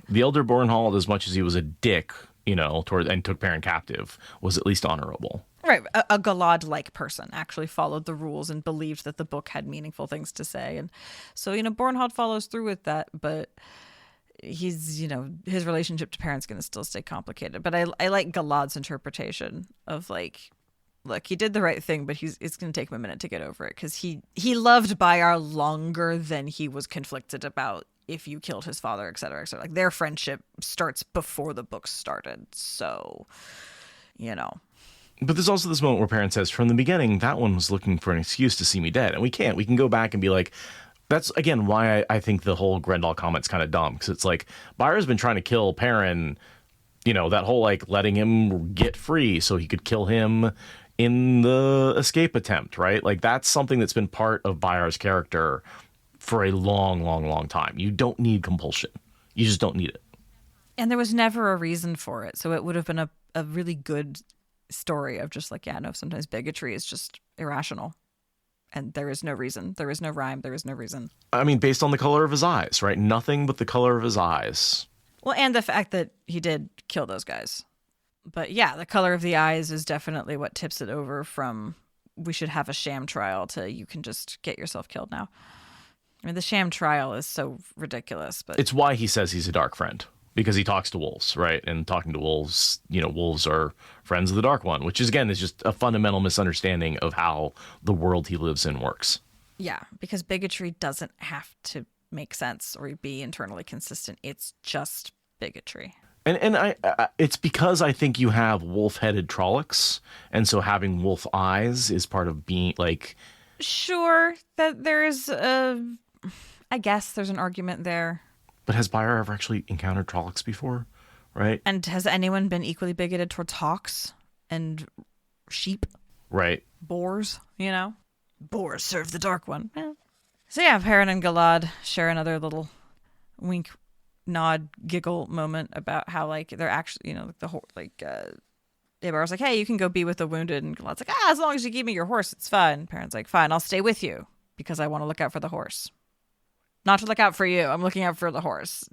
B: the elder Bornhald, as much as he was a dick, and took Perrin captive, was at least honorable.
C: Right. A Galad-like person actually followed the rules and believed that the book had meaningful things to say. And so, Bornhald follows through with that, but he's, his relationship to Perrin's going to still stay complicated. But I like Galad's interpretation of like, look, he did the right thing, but it's going to take him a minute to get over it because he loved Bayar longer than he was conflicted about if you killed his father, et cetera, et cetera. Like their friendship starts before the book started. So, But
B: there's also this moment where Perrin says, from the beginning, that one was looking for an excuse to see me dead. And we can't. We can go back and be like, that's, again, why I think the whole Grendel comment's kind of dumb. Because it's like, Bayar's been trying to kill Perrin, that whole, like, letting him get free so he could kill him in the escape attempt, right? Like, that's something that's been part of Bayar's character for a long, long, long time. You don't need compulsion. You just don't need it.
C: And there was never a reason for it. So it would have been a really good story of just like, yeah, no, sometimes bigotry is just irrational. And there is no reason. There is no rhyme. There is no reason.
B: I mean, based on the color of his eyes, right? Nothing but the color of his eyes.
C: Well, and the fact that he did kill those guys. But yeah, the color of the eyes is definitely what tips it over from we should have a sham trial to you can just get yourself killed now. I mean, the sham trial is so ridiculous, but
B: it's why he says he's a dark friend, because he talks to wolves, right? And talking to wolves, wolves are friends of the Dark One, which is just a fundamental misunderstanding of how the world he lives in works.
C: Yeah, because bigotry doesn't have to make sense or be internally consistent. It's just bigotry.
B: And I it's because I think you have wolf-headed Trollocs, and so having wolf eyes is part of being like...
C: Sure, that there is I guess there's an argument there.
B: But has Bayar ever actually encountered Trollocs before, right?
C: And has anyone been equally bigoted towards hawks and sheep?
B: Right.
C: Boars, Boars serve the Dark One. Yeah. So yeah, Perrin and Galad share another little wink, nod, giggle moment about how like they're actually, Bayar's like, hey, you can go be with the wounded, and Galad's like, as long as you give me your horse, it's fine. Perrin's like, fine, I'll stay with you because I want to look out for the horse. Not to look out for you. I'm looking out for the horse.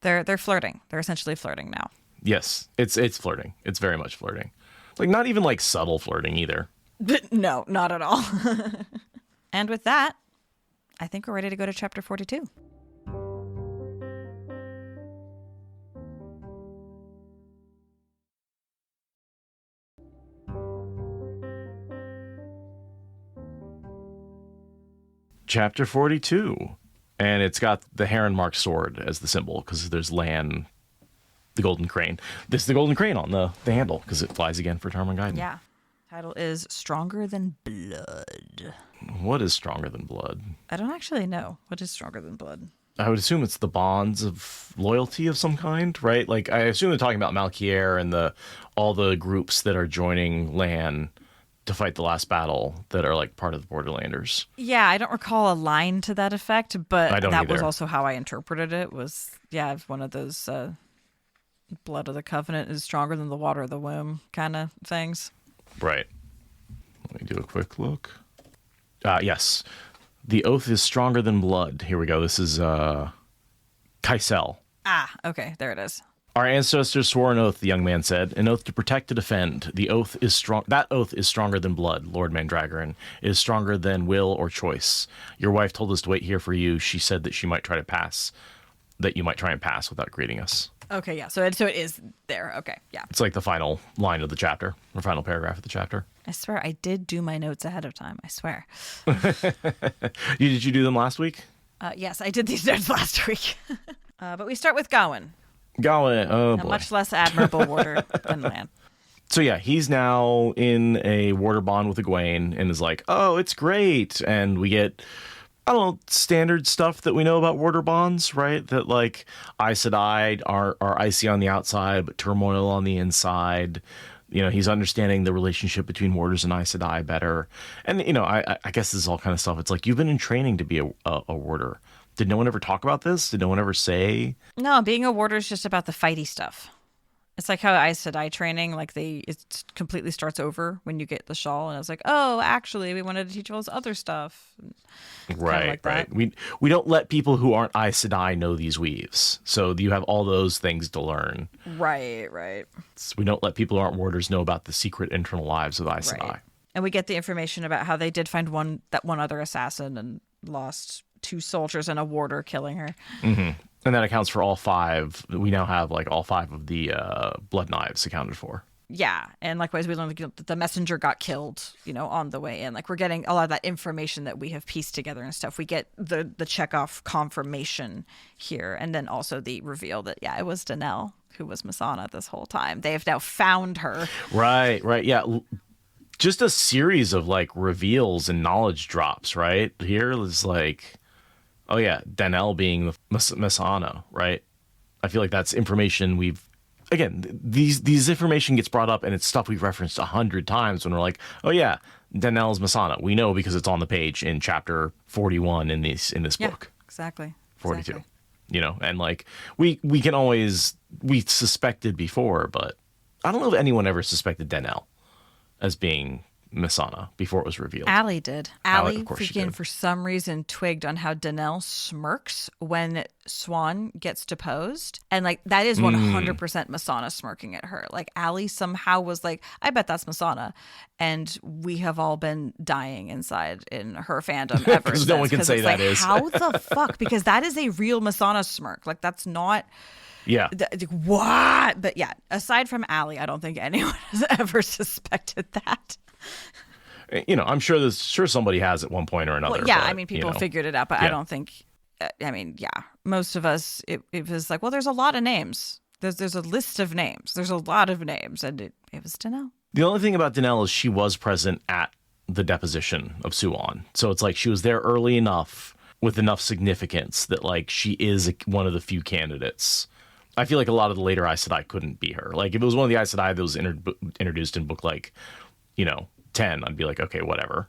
C: They're flirting. They're essentially flirting now.
B: Yes, it's flirting. It's very much flirting. Like not even like subtle flirting either.
C: No, not at all. And with that, I think we're ready to go to chapter 42.
B: Chapter 42. And it's got the heron-marked sword as the symbol because there's Lan, the golden crane. This is the golden crane on the handle because it flies again for Tarmangaiden.
C: Yeah. Title is Stronger Than Blood.
B: What is stronger than blood?
C: I don't actually know. What is stronger than blood?
B: I would assume it's the bonds of loyalty of some kind, right? Like, I assume they're talking about Malkier and all the groups that are joining Lan to fight the last battle that are like part of the Borderlanders.
C: Yeah, I don't recall a line to that effect, but that was
B: either.
C: also how I interpreted it. Was one of those blood of the covenant is stronger than the water of the womb kind of things.
B: Right. Let me do a quick look. Yes. The oath is stronger than blood. Here we go. This is Kaisel.
C: Ah, okay. There it is.
B: Our ancestors swore an oath, the young man said, an oath to protect, to defend. The oath is strong. That oath is stronger than blood, Lord Mandragoran. It is stronger than will or choice. Your wife told us to wait here for you. She said that you might try and pass without greeting us.
C: Okay, yeah. So it is there. Okay, yeah.
B: It's like the final line of the chapter, or final paragraph of the chapter.
C: I swear I did do my notes ahead of time. I swear.
B: Did you do them last week?
C: Yes, I did these notes last week. But we start with Gawyn.
B: Gawyn, oh
C: A
B: boy.
C: much less admirable warder than Lan.
B: So yeah, he's now in a warder bond with Gawyn and is like, oh, it's great. And we get, I don't know, standard stuff that we know about warder bonds, right? That like Aes Sedai are icy on the outside, but turmoil on the inside. You know, he's understanding the relationship between warders and Aes Sedai better. And, you know, I guess this is all kind of stuff. It's like, you've been in training to be a warder. Did no one ever talk about this? Did no one ever say?
C: No, being a warder is just about the fighty stuff. It's like how Aes Sedai training, like it completely starts over when you get the shawl, and it's like, oh, actually, we wanted to teach all this other stuff.
B: Right,
C: like that.
B: right. We don't let people who aren't Aes Sedai know these weaves, so you have all those things to learn.
C: Right.
B: We don't let people who aren't warders know about the secret internal lives of Aes Sedai.
C: Right. And we get the information about how they did find one other assassin and lost 2 soldiers and a warder killing her.
B: Mm-hmm. And that accounts for all 5. We now have like all 5 of the blood knives accounted for.
C: Yeah, and likewise, we learned that the messenger got killed, on the way in. Like, we're getting a lot of that information that we have pieced together and stuff. We get the Chekhov confirmation here, and then also the reveal that, it was Danelle who was Masana this whole time. They have now found her.
B: Right, yeah. Just a series of like reveals and knowledge drops, right? Here is like, oh yeah, Danelle being the Masana, right? I feel like that's information these information gets brought up and it's stuff we've referenced 100 times when we're like, oh yeah, Danelle's Masana. We know because it's on the page in chapter 41 in this book.
C: Exactly.
B: 42.
C: Exactly.
B: And like we can always, we suspected before, but I don't know if anyone ever suspected Danelle as being Masana before it was revealed.
C: Allie did. Allie
B: of course she
C: freaking
B: did.
C: for some reason twigged on how Danelle smirks when Swan gets deposed. And like that is 100% Masana smirking at her. Like Allie somehow was like, I bet that's Masana. And we have all been dying inside in her fandom ever since.
B: No one can say that is.
C: How the fuck? Because that is a real Masana smirk. Like that's not...
B: Yeah.
C: What? But yeah, aside from Allie, I don't think anyone has ever suspected that.
B: I'm sure somebody has at one point or another.
C: Well, yeah,
B: but,
C: I mean, people figured it out, but I don't think. Most of us, it was like, well, there's a lot of names. There's a list of names. There's a lot of names, and it was Danelle.
B: The only thing about Danelle is she was present at the deposition of Suan, so it's like she was there early enough with enough significance that like she is one of the few candidates. I feel like a lot of the later Aes Sedai couldn't be her. Like if it was one of the Aes Sedai that was introduced in book 10, I'd be like, okay, whatever.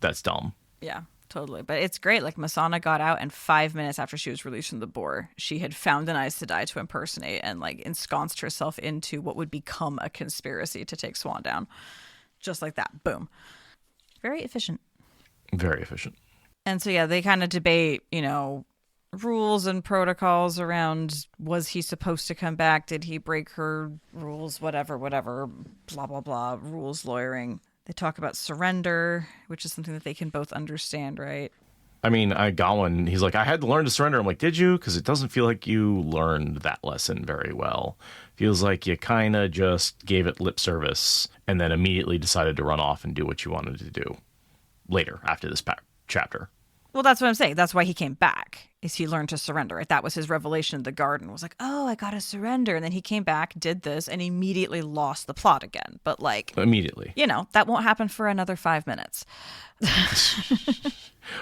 B: That's dumb.
C: Yeah, totally. But it's great. Like Masana got out, and 5 minutes after she was released from the boar, she had found an Aes Sedai to impersonate and like ensconced herself into what would become a conspiracy to take Swan down. Just like that. Boom. Very efficient.
B: Very efficient.
C: And so, yeah, they kind of debate, rules and protocols around, was he supposed to come back? Did he break her rules? Whatever, blah, blah, blah, rules lawyering. They talk about surrender, which is something that they can both understand, right?
B: I mean, Gawyn, he's like, I had to learn to surrender. I'm like, did you? Because it doesn't feel like you learned that lesson very well. Feels like you kind of just gave it lip service and then immediately decided to run off and do what you wanted to do later after this chapter.
C: Well, that's what I'm saying. That's why he came back, is he learned to surrender. Right? That was his revelation in the garden, was like, oh, I got to surrender. And then he came back, did this, and immediately lost the plot again. But like,
B: immediately,
C: that won't happen for another 5 minutes.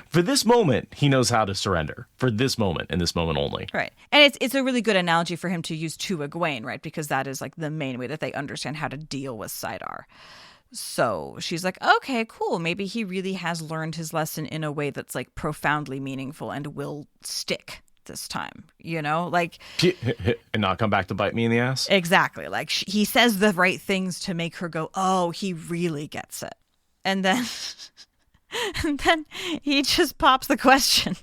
B: For this moment, he knows how to surrender. For this moment, and this moment only.
C: Right. And it's a really good analogy for him to use to Gawyn, right? Because that is like the main way that they understand how to deal with Saidar. So she's like, okay, cool. Maybe he really has learned his lesson in a way that's like profoundly meaningful and will stick this time, like.
B: And not come back to bite me in the ass?
C: Exactly. Like he says the right things to make her go, oh, he really gets it. And then, and then he just pops the question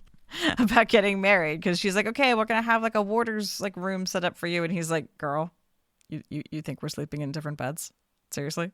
C: about getting married, because she's like, okay, we're going to have like a warder's like room set up for you. And he's like, girl, you think we're sleeping in different beds? Seriously?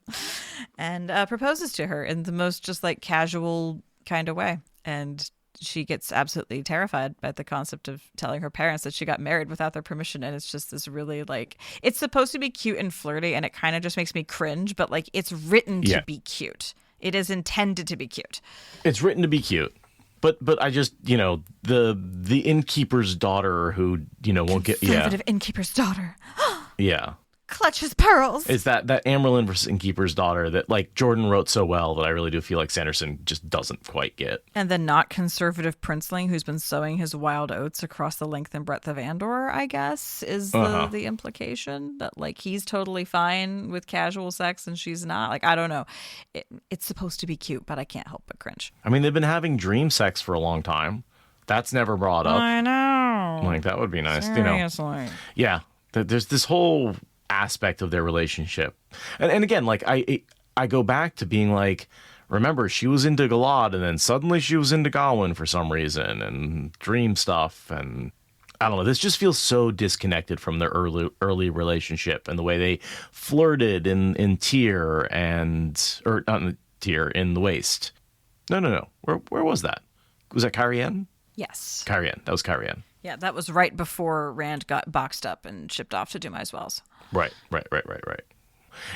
C: And proposes to her in the most just like casual kind of way. And she gets absolutely terrified by the concept of telling her parents that she got married without their permission. And it's just this really like, it's supposed to be cute and flirty, and it kind of just makes me cringe, but like it's written to be cute. It is intended to be cute.
B: It's written to be cute. But I just, the innkeeper's daughter who, won't get...
C: Conservative innkeeper's daughter.
B: Yeah.
C: Clutch his pearls.
B: It's that Amerlin versus Innkeeper's daughter that like Jordan wrote so well that I really do feel like Sanderson just doesn't quite get.
C: And the not conservative princeling who's been sowing his wild oats across the length and breadth of Andor, I guess, is the implication that like he's totally fine with casual sex and she's not. Like, I don't know. It's supposed to be cute, but I can't help but cringe.
B: I mean, they've been having dream sex for a long time. That's never brought up.
C: I know.
B: Like, that would be nice.
C: Seriously.
B: Yeah. There's this whole aspect of their relationship, and again, like I go back to being like, remember, she was into Galad and then suddenly she was into Gawyn for some reason, and dream stuff, and I don't know, this just feels so disconnected from their early relationship and the way they flirted in Tyr or not in Tyr, in the Waste. No, where was that? Was that Cairhien?
C: Yes,
B: Cairhien. That was Cairhien.
C: Yeah, that was right before Rand got boxed up and shipped off to Dumai's Wells.
B: Right.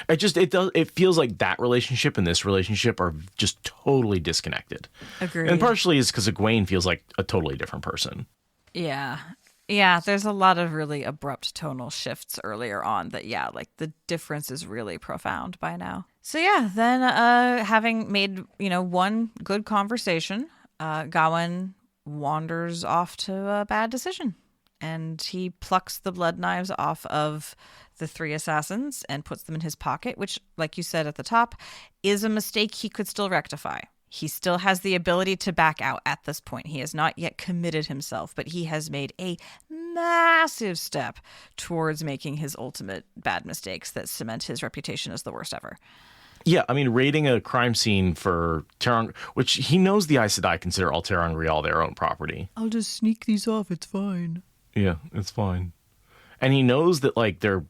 B: It feels like that relationship and this relationship are just totally disconnected.
C: Agreed.
B: And partially is because Gawyn feels like a totally different person.
C: Yeah. Yeah, there's a lot of really abrupt tonal shifts earlier on that, like the difference is really profound by now. So yeah, then having made, one good conversation, Gawyn wanders off to a bad decision, and he plucks the blood knives off of the 3 assassins and puts them in his pocket, which, like you said at the top, is a mistake he could still rectify. He still has the ability to back out at this point. He has not yet committed himself, but he has made a massive step towards making his ultimate bad mistakes that cement his reputation as the worst ever.
B: Yeah, I mean, raiding a crime scene for Terang, which he knows the Aes Sedai consider all Terang their own property.
C: I'll just sneak these off, it's fine.
B: Yeah, it's fine. And he knows that, like, they're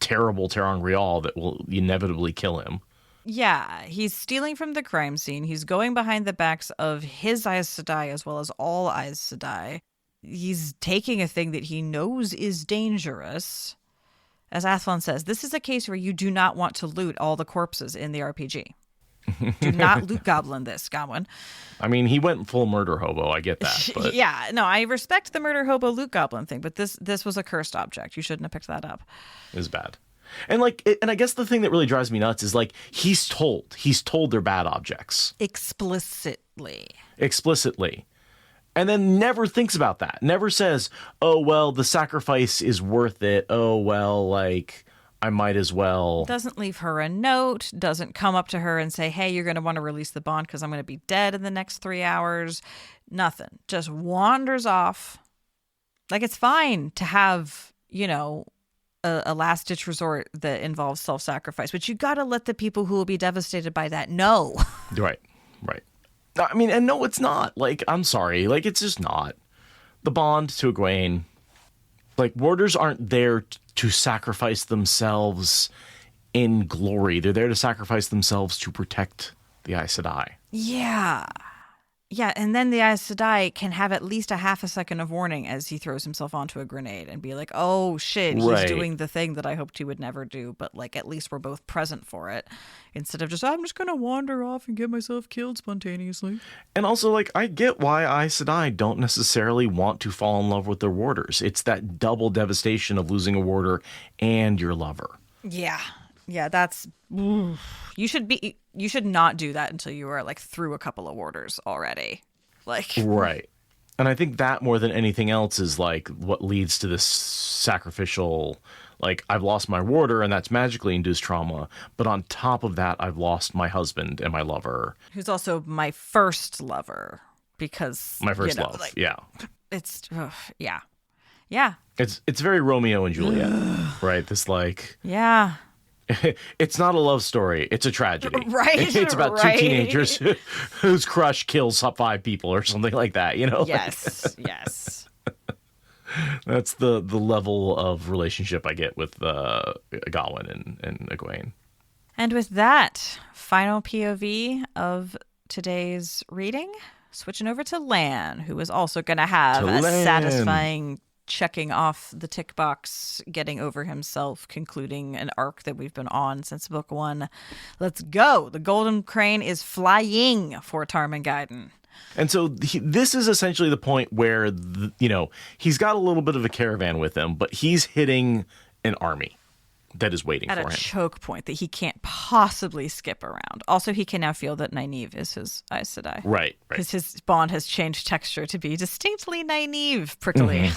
B: terrible Terang that will inevitably kill him.
C: Yeah, he's stealing from the crime scene. He's going behind the backs of his Aes Sedai as well as all Aes Sedai. He's taking a thing that he knows is dangerous. As Athlon says, this is a case where you do not want to loot all the corpses in the RPG. Do not loot goblin this, Gawyn.
B: I mean, he went full murder hobo. I get that. But...
C: yeah, no, I respect the murder hobo loot goblin thing, but this was a cursed object. You shouldn't have picked that up.
B: It was bad. And and I guess the thing that really drives me nuts is like he's told they're bad objects
C: explicitly.
B: And then never thinks about that. Never says, oh, well, the sacrifice is worth it. Oh, well, like, I might as well.
C: Doesn't leave her a note. Doesn't come up to her and say, hey, you're going to want to release the bond because I'm going to be dead in the next 3 hours. Nothing. Just wanders off. Like, it's fine to have, a last-ditch resort that involves self-sacrifice. But you got to let the people who will be devastated by that know.
B: Right. I mean, and no, it's not. Like, I'm sorry. Like, it's just not. The bond to Egwene, like, warders aren't there to sacrifice themselves in glory. They're there to sacrifice themselves to protect the Aes Sedai.
C: Yeah. Yeah, and then the Aes Sedai can have at least a half a second of warning as he throws himself onto a grenade and be like, oh shit, he's
B: Right.
C: doing the thing that I hoped he would never do, but like at least we're both present for it. Instead of just, I'm just going to wander off and get myself killed spontaneously.
B: And also, like, I get why Aes Sedai don't necessarily want to fall in love with their warders. It's that double devastation of losing a warder and your lover.
C: Yeah. Yeah, that's you should not do that until you are like through a couple of warders already. Like
B: Right. And I think that more than anything else is like what leads to this sacrificial, like, I've lost my warder and that's magically induced trauma, but on top of that I've lost my husband and my lover.
C: who's also my first lover because
B: My first love.
C: like,
B: Yeah.
C: It's yeah. Yeah.
B: It's very Romeo and Juliet, right? This like
C: Yeah.
B: it's not a love story. It's a tragedy.
C: Right,
B: It's about
C: right.
B: two teenagers whose crush kills 5 people or something like that, you know? Like,
C: Yes. Yes.
B: that's the level of relationship I get with Gawyn and Gawyn.
C: And with that, final POV of today's reading, switching over to Lan, who is also going to have a
B: Lan.
C: satisfying checking off the tick box, getting over himself, concluding an arc that we've been on since book 1. Let's go. The Golden Crane is flying for Tarmangaiden.
B: And so this is essentially the point where, he's got a little bit of a caravan with him, but he's hitting an army that is waiting
C: At
B: for
C: a
B: him.
C: choke point that he can't possibly skip around. Also, he can now feel that Nynaeve is his Aes Sedai.
B: Right.
C: Because his bond has changed texture to be distinctly Nynaeve, prickly.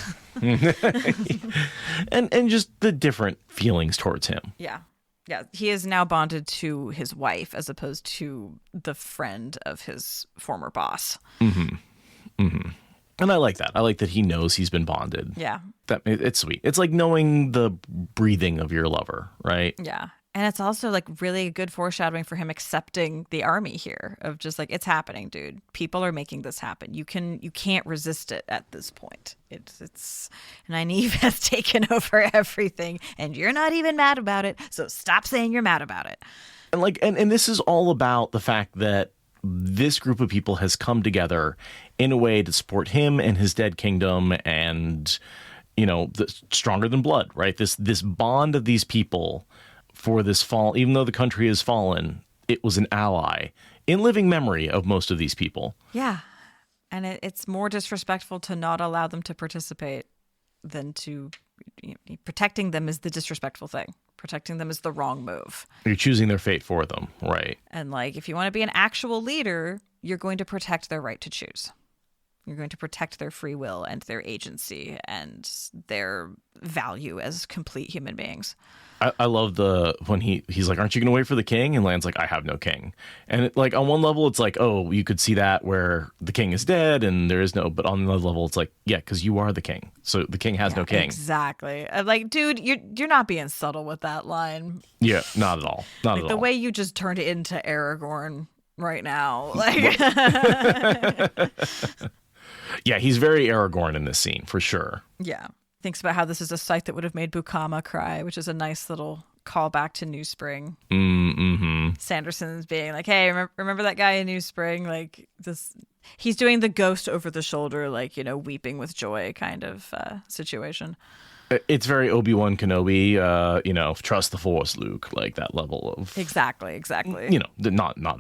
B: And just the different feelings towards him.
C: Yeah. Yeah. He is now bonded to his wife as opposed to the friend of his former boss.
B: And I like that. I like that he knows he's been bonded.
C: Yeah.
B: It's sweet. It's like knowing the breathing of your lover, right?
C: Yeah. And it's also like really good foreshadowing for him accepting the army here of just like, it's happening, dude. People are making this happen. You can't resist it at this point. It's Nynaeve has taken over everything and you're not even mad about it. So stop saying you're mad about it.
B: And like, and this is all about the fact that this group of people has come together in a way to support him and his dead kingdom, and stronger than blood, right? This bond of these people for this fall, even though the country has fallen, it was an ally in living memory of most of these people.
C: Yeah. And it's more disrespectful to not allow them to participate than to protecting them is the disrespectful thing. Protecting them is the wrong move.
B: You're choosing their fate for them, right?
C: And like, if you want to be an actual leader, you're going to protect their right to choose. You're going to protect their free will and their agency and their value as complete human beings.
B: I love when he's like, aren't you going to wait for the king? And Lan's like, I have no king. And like on one level, it's like, oh, you could see that where the king is dead and there is no, but on another level, it's like, yeah, because you are the king. So the king has no king.
C: Exactly. Like, dude, you're not being subtle with that line.
B: Yeah, not at all. Not at all.
C: The way you just turned it into Aragorn right now. Like,
B: yeah, he's very Aragorn in this scene, for sure.
C: yeah. Thinks about how this is a site that would have made Bukama cry, which is a nice little callback to New Spring.
B: Mm-hmm.
C: Sanderson's being like, hey, remember that guy in New Spring? Like this, he's doing the ghost over the shoulder, like, weeping with joy kind of situation.
B: It's very Obi-Wan Kenobi, trust the Force, Luke, like that level of...
C: Exactly.
B: Not a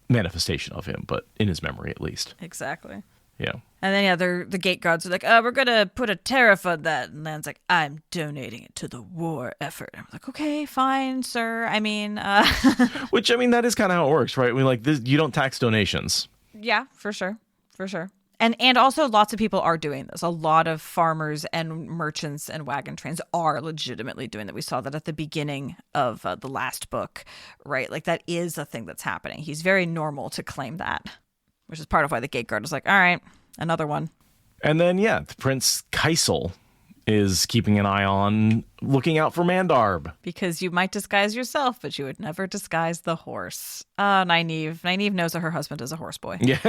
B: manifestation of him, but in his memory at least.
C: Exactly.
B: Yeah.
C: And then, the gate guards are like, oh, we're going to put a tariff on that. And Lan's like, I'm donating it to the war effort. I'm like, okay, fine, sir. I mean...
B: Which, that is kind of how it works, right? Like, you don't tax donations.
C: Yeah, for sure. For sure. And also lots of people are doing this. A lot of farmers and merchants and wagon trains are legitimately doing that. We saw that at the beginning of the last book, right? Like that is a thing that's happening. He's very normal to claim that, which is part of why the gate guard is like, all right, another one.
B: And then, Prince Kaisel is keeping an eye on, looking out for Mandarb.
C: Because you might disguise yourself, but you would never disguise the horse. Nynaeve. Nynaeve knows that her husband is a horse boy.
B: Yeah.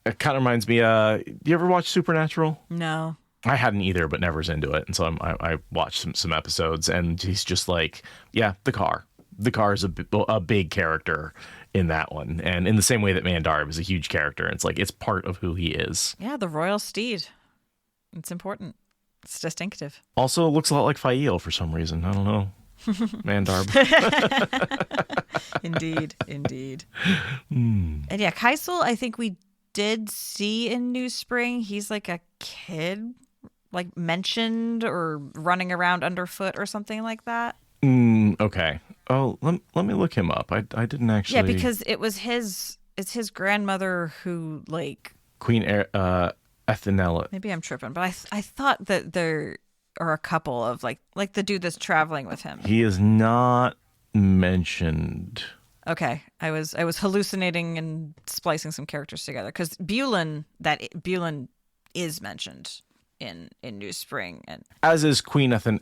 B: It kind of reminds me, you ever watch Supernatural?
C: No.
B: I hadn't either, but Never's into it. And so I watched some episodes, and he's just like, yeah, the car. The car is a big character in that one. And in the same way that Mandarb is a huge character, it's like it's part of who he is.
C: Yeah, the royal steed. It's important. It's distinctive.
B: Also looks a lot like Fael for some reason. I don't know. Mandarb.
C: Indeed. And yeah, Kaisel, I think we did see in New Spring. He's like a kid, like mentioned or running around underfoot or something like that.
B: Okay. Oh, let me look him up. I didn't actually.
C: Yeah, because it's his grandmother who like
B: Queen Ethanella.
C: Maybe I'm tripping, but I thought that there are a couple of like the dude that's traveling with him.
B: He is not mentioned.
C: Okay, I was hallucinating and splicing some characters together because Bulin is mentioned in New Spring, and
B: as is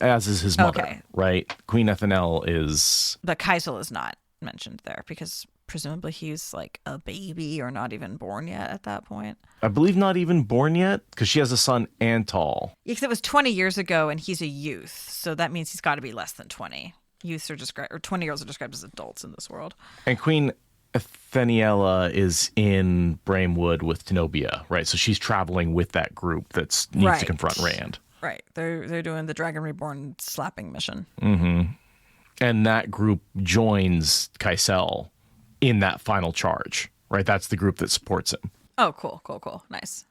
B: as is his mother.
C: Okay.
B: Right? Queen Ethanel is.
C: But Kaisel is not mentioned there because presumably he's like a baby or not even born yet at that point.
B: I believe not even born yet because she has a son, Antal.
C: Yeah, because it was 20 years ago and he's a youth, so that means he's got to be less than 20. Youths are described, or 20-year-olds are described as adults in this world.
B: And Queen Ethaniella is in Bramewood with Tenobia, right? So she's traveling with that group that needs to confront Rand.
C: Right. They're doing the Dragon Reborn slapping mission.
B: Mm-hmm. And that group joins Kaisel in that final charge, right? That's the group that supports him.
C: Oh, cool. Nice.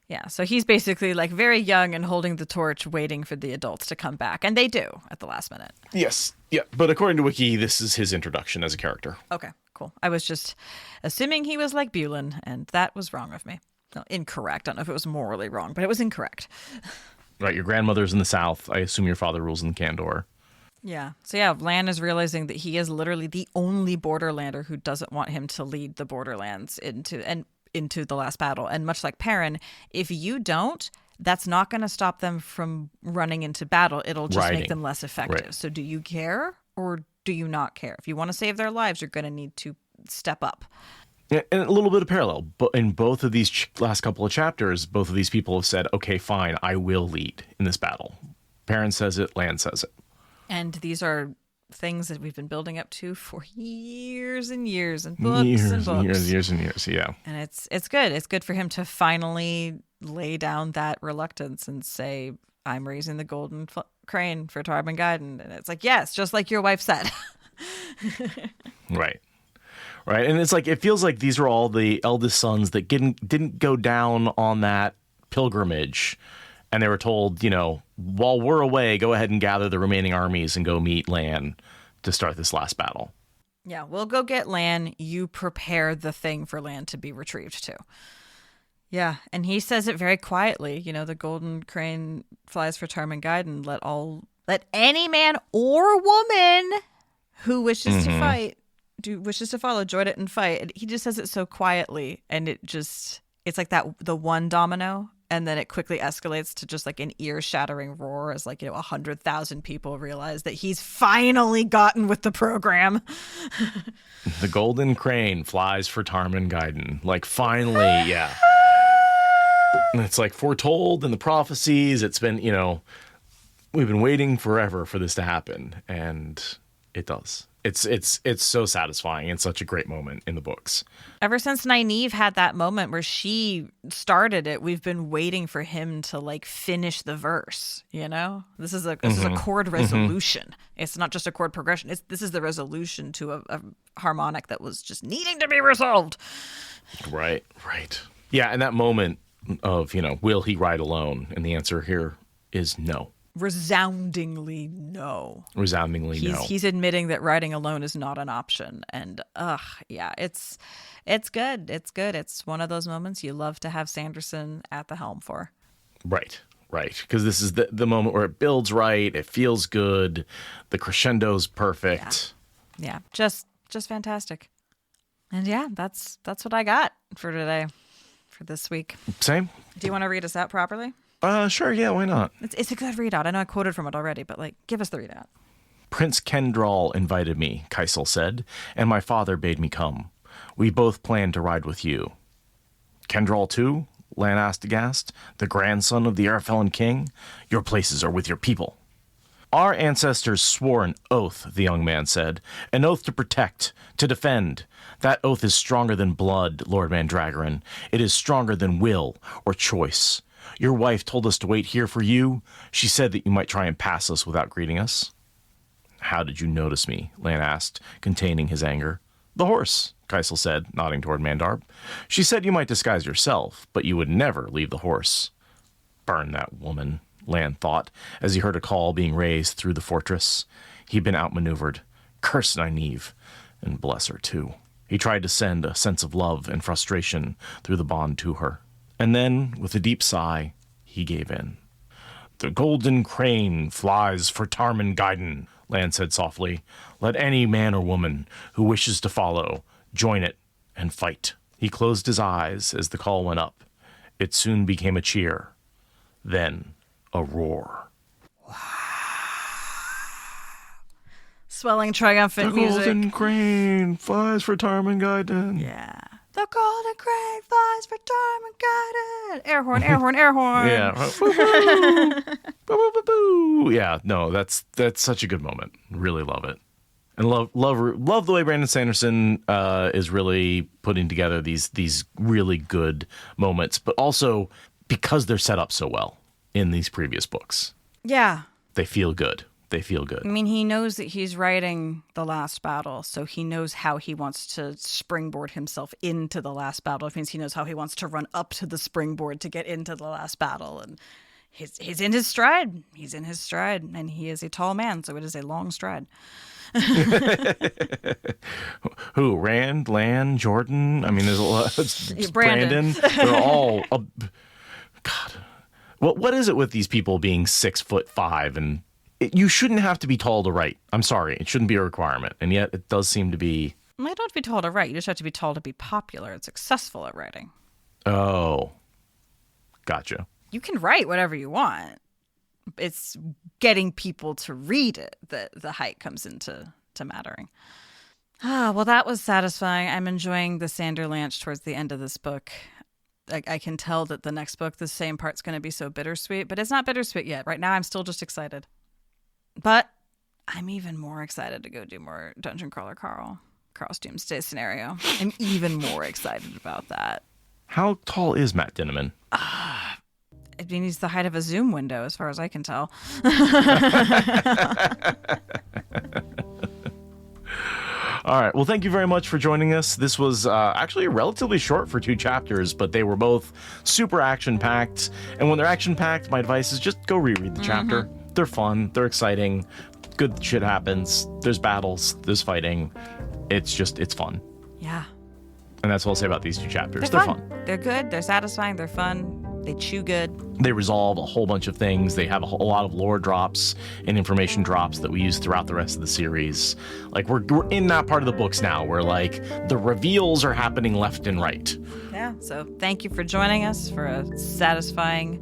C: Yeah, so he's basically like very young and holding the torch, waiting for the adults to come back. And they do at the last minute.
B: Yes. Yeah. But according to Wiki, this is his introduction as a character.
C: Okay, cool. I was just assuming he was like Bulin, and that was wrong of me. No, incorrect. I don't know if it was morally wrong, but it was incorrect.
B: Right. Your grandmother's in the South. I assume your father rules in Kandor.
C: Yeah. So yeah, Lan is realizing that he is literally the only Borderlander who doesn't want him to lead the Borderlands into the last battle. And much like Perrin, if you don't, that's not going to stop them from running into battle. It'll just make them less effective. Right. So do you care or do you not care? If you want to save their lives, you're going to need to step up.
B: And a little bit of parallel. But in both of these last couple of chapters, both of these people have said, okay, fine, I will lead in this battle. Perrin says it, Lan says it.
C: And these are things that we've been building up to for years and years and books and books.
B: Years and years, yeah.
C: And it's good. It's good for him to finally lay down that reluctance and say, I'm raising the golden crane for Tarman Gaiden. And it's like, yes, just like your wife said.
B: Right. And it's like, it feels like these are all the eldest sons that didn't go down on that pilgrimage. And they were told, while we're away, go ahead and gather the remaining armies and go meet Lan to start this last battle.
C: Yeah, we'll go get Lan. You prepare the thing for Lan to be retrieved to. Yeah, and he says it very quietly. The golden crane flies for Tarman Gaiden. Let any man or woman who wishes to fight, wishes to follow, join it and fight. And he just says it so quietly, and it's like the one domino. And then it quickly escalates to just like an ear-shattering roar as 100,000 people realize that he's finally gotten with the program.
B: The golden crane flies for Tarman Gaiden. Like, finally, yeah. And it's like foretold in the prophecies. It's been, we've been waiting forever for this to happen. And it does. It's so satisfying. It's such a great moment in the books.
C: Ever since Nynaeve had that moment where she started it, we've been waiting for him to finish the verse. This is a chord resolution. It's not just a chord progression. This is the resolution to a harmonic that was just needing to be resolved.
B: Right. Yeah, and that moment of will he ride alone? And the answer here is no.
C: Resoundingly no. He's admitting that riding alone is not an option. And yeah, it's good. It's one of those moments you love to have Sanderson at the helm for.
B: Right. Because this is the moment where it builds right, it feels good, the crescendo's perfect.
C: Yeah. Just fantastic. And yeah, that's what I got for today, for this week.
B: Same.
C: Do you want to read us out properly?
B: Sure, yeah, why not?
C: It's a good readout. I know I quoted from it already, but give us the readout.
B: Prince Kendral invited me, Kaisel said, and my father bade me come. We both planned to ride with you. Kendral too? Lan asked aghast. The grandson of the Arafellan king? Your places are with your people. Our ancestors swore an oath, the young man said. An oath to protect, to defend. That oath is stronger than blood, Lord Mandragoran. It is stronger than will or choice. Your wife told us to wait here for you. She said that you might try and pass us without greeting us. How did you notice me? Lan asked, containing his anger. The horse, Kaisel said, nodding toward Mandarb. She said you might disguise yourself, but you would never leave the horse. Burn that woman, Lan thought, as he heard a call being raised through the fortress. He'd been outmaneuvered. Curse Nynaeve, and bless her too. He tried to send a sense of love and frustration through the bond to her. And then, with a deep sigh, he gave in. The golden crane flies for Tarman Gaiden, Lan said softly. Let any man or woman who wishes to follow join it and fight. He closed his eyes as the call went up. It soon became a cheer. Then a roar.
C: Wow. Swelling triumphant music.
B: The golden crane flies for Tarman Gaiden.
C: Yeah. The golden crane flies for Tarman Gaiden. Air horn, air horn, air horn.
B: Yeah. Boo, boo, boo, boo. Yeah, no, that's such a good moment. Really love it. And love the way Brandon Sanderson is really putting together these really good moments, but also because they're set up so well in these previous books.
C: Yeah.
B: They feel good. They feel good.
C: I mean, he knows that he's writing the last battle, so he knows how he wants to springboard himself into the last battle. It means he knows how he wants to run up to the springboard to get into the last battle. And he's in his stride. He's in his stride, and he is a tall man, so it is a long stride.
B: Who? Rand, Lan, Jordan? I mean, there's a lot.
C: Brandon.
B: They're all... God. What is it with these people being 6'5" and... You shouldn't have to be tall to write. I'm sorry. It shouldn't be a requirement. And yet it does seem to be.
C: You don't have to be tall to write. You just have to be tall to be popular and successful at writing.
B: Oh. Gotcha.
C: You can write whatever you want. It's getting people to read it that the height comes into mattering. Well, that was satisfying. I'm enjoying the Sanderlanche towards the end of this book. I can tell that the next book, the same part's going to be so bittersweet, but it's not bittersweet yet. Right now, I'm still just excited. But I'm even more excited to go do more Dungeon Crawler Carl's Doomsday Scenario. I'm even more excited about that.
B: How tall is Matt Dinniman?
C: I mean, he's the height of a Zoom window, as far as I can tell.
B: All right. Well, thank you very much for joining us. This was actually relatively short for 2 chapters, but they were both super action-packed. And when they're action-packed, my advice is just go reread the chapter. They're fun. They're exciting. Good shit happens. There's battles. There's fighting. It's fun.
C: Yeah.
B: And that's what I'll say about these 2 chapters. They're fun.
C: They're good. They're satisfying. They're fun. They chew good.
B: They resolve a whole bunch of things. They have a lot of lore drops and information drops that we use throughout the rest of the series. Like, we're in that part of the books now where, like, the reveals are happening left and right.
C: Yeah. So thank you for joining us for a satisfying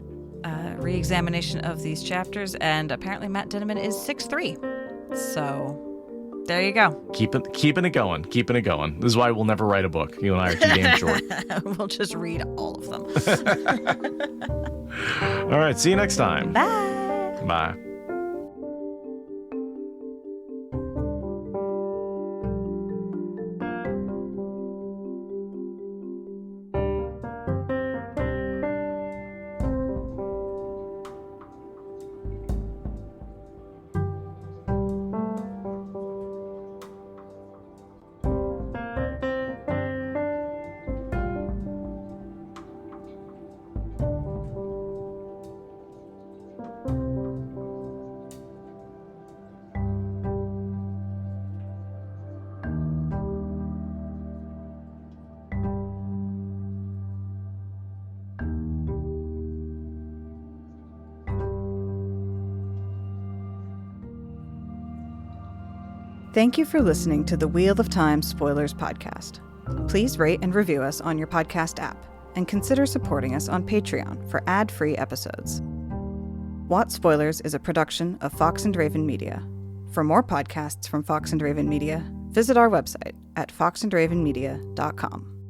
C: re-examination of these chapters. And apparently Matt Dinniman is 6'3". So there you go.
B: Keeping it going. Keeping it going. This is why we'll never write a book. You and I are too damn short.
C: We'll just read all of them.
B: All right. See you next time.
C: Bye.
B: Bye.
C: Thank you for listening to the Wheel of Time Spoilers podcast. Please rate and review us on your podcast app, and consider supporting us on Patreon for ad-free episodes. What Spoilers is a production of Fox and Raven Media. For more podcasts from Fox and Raven Media, visit our website at foxandravenmedia.com.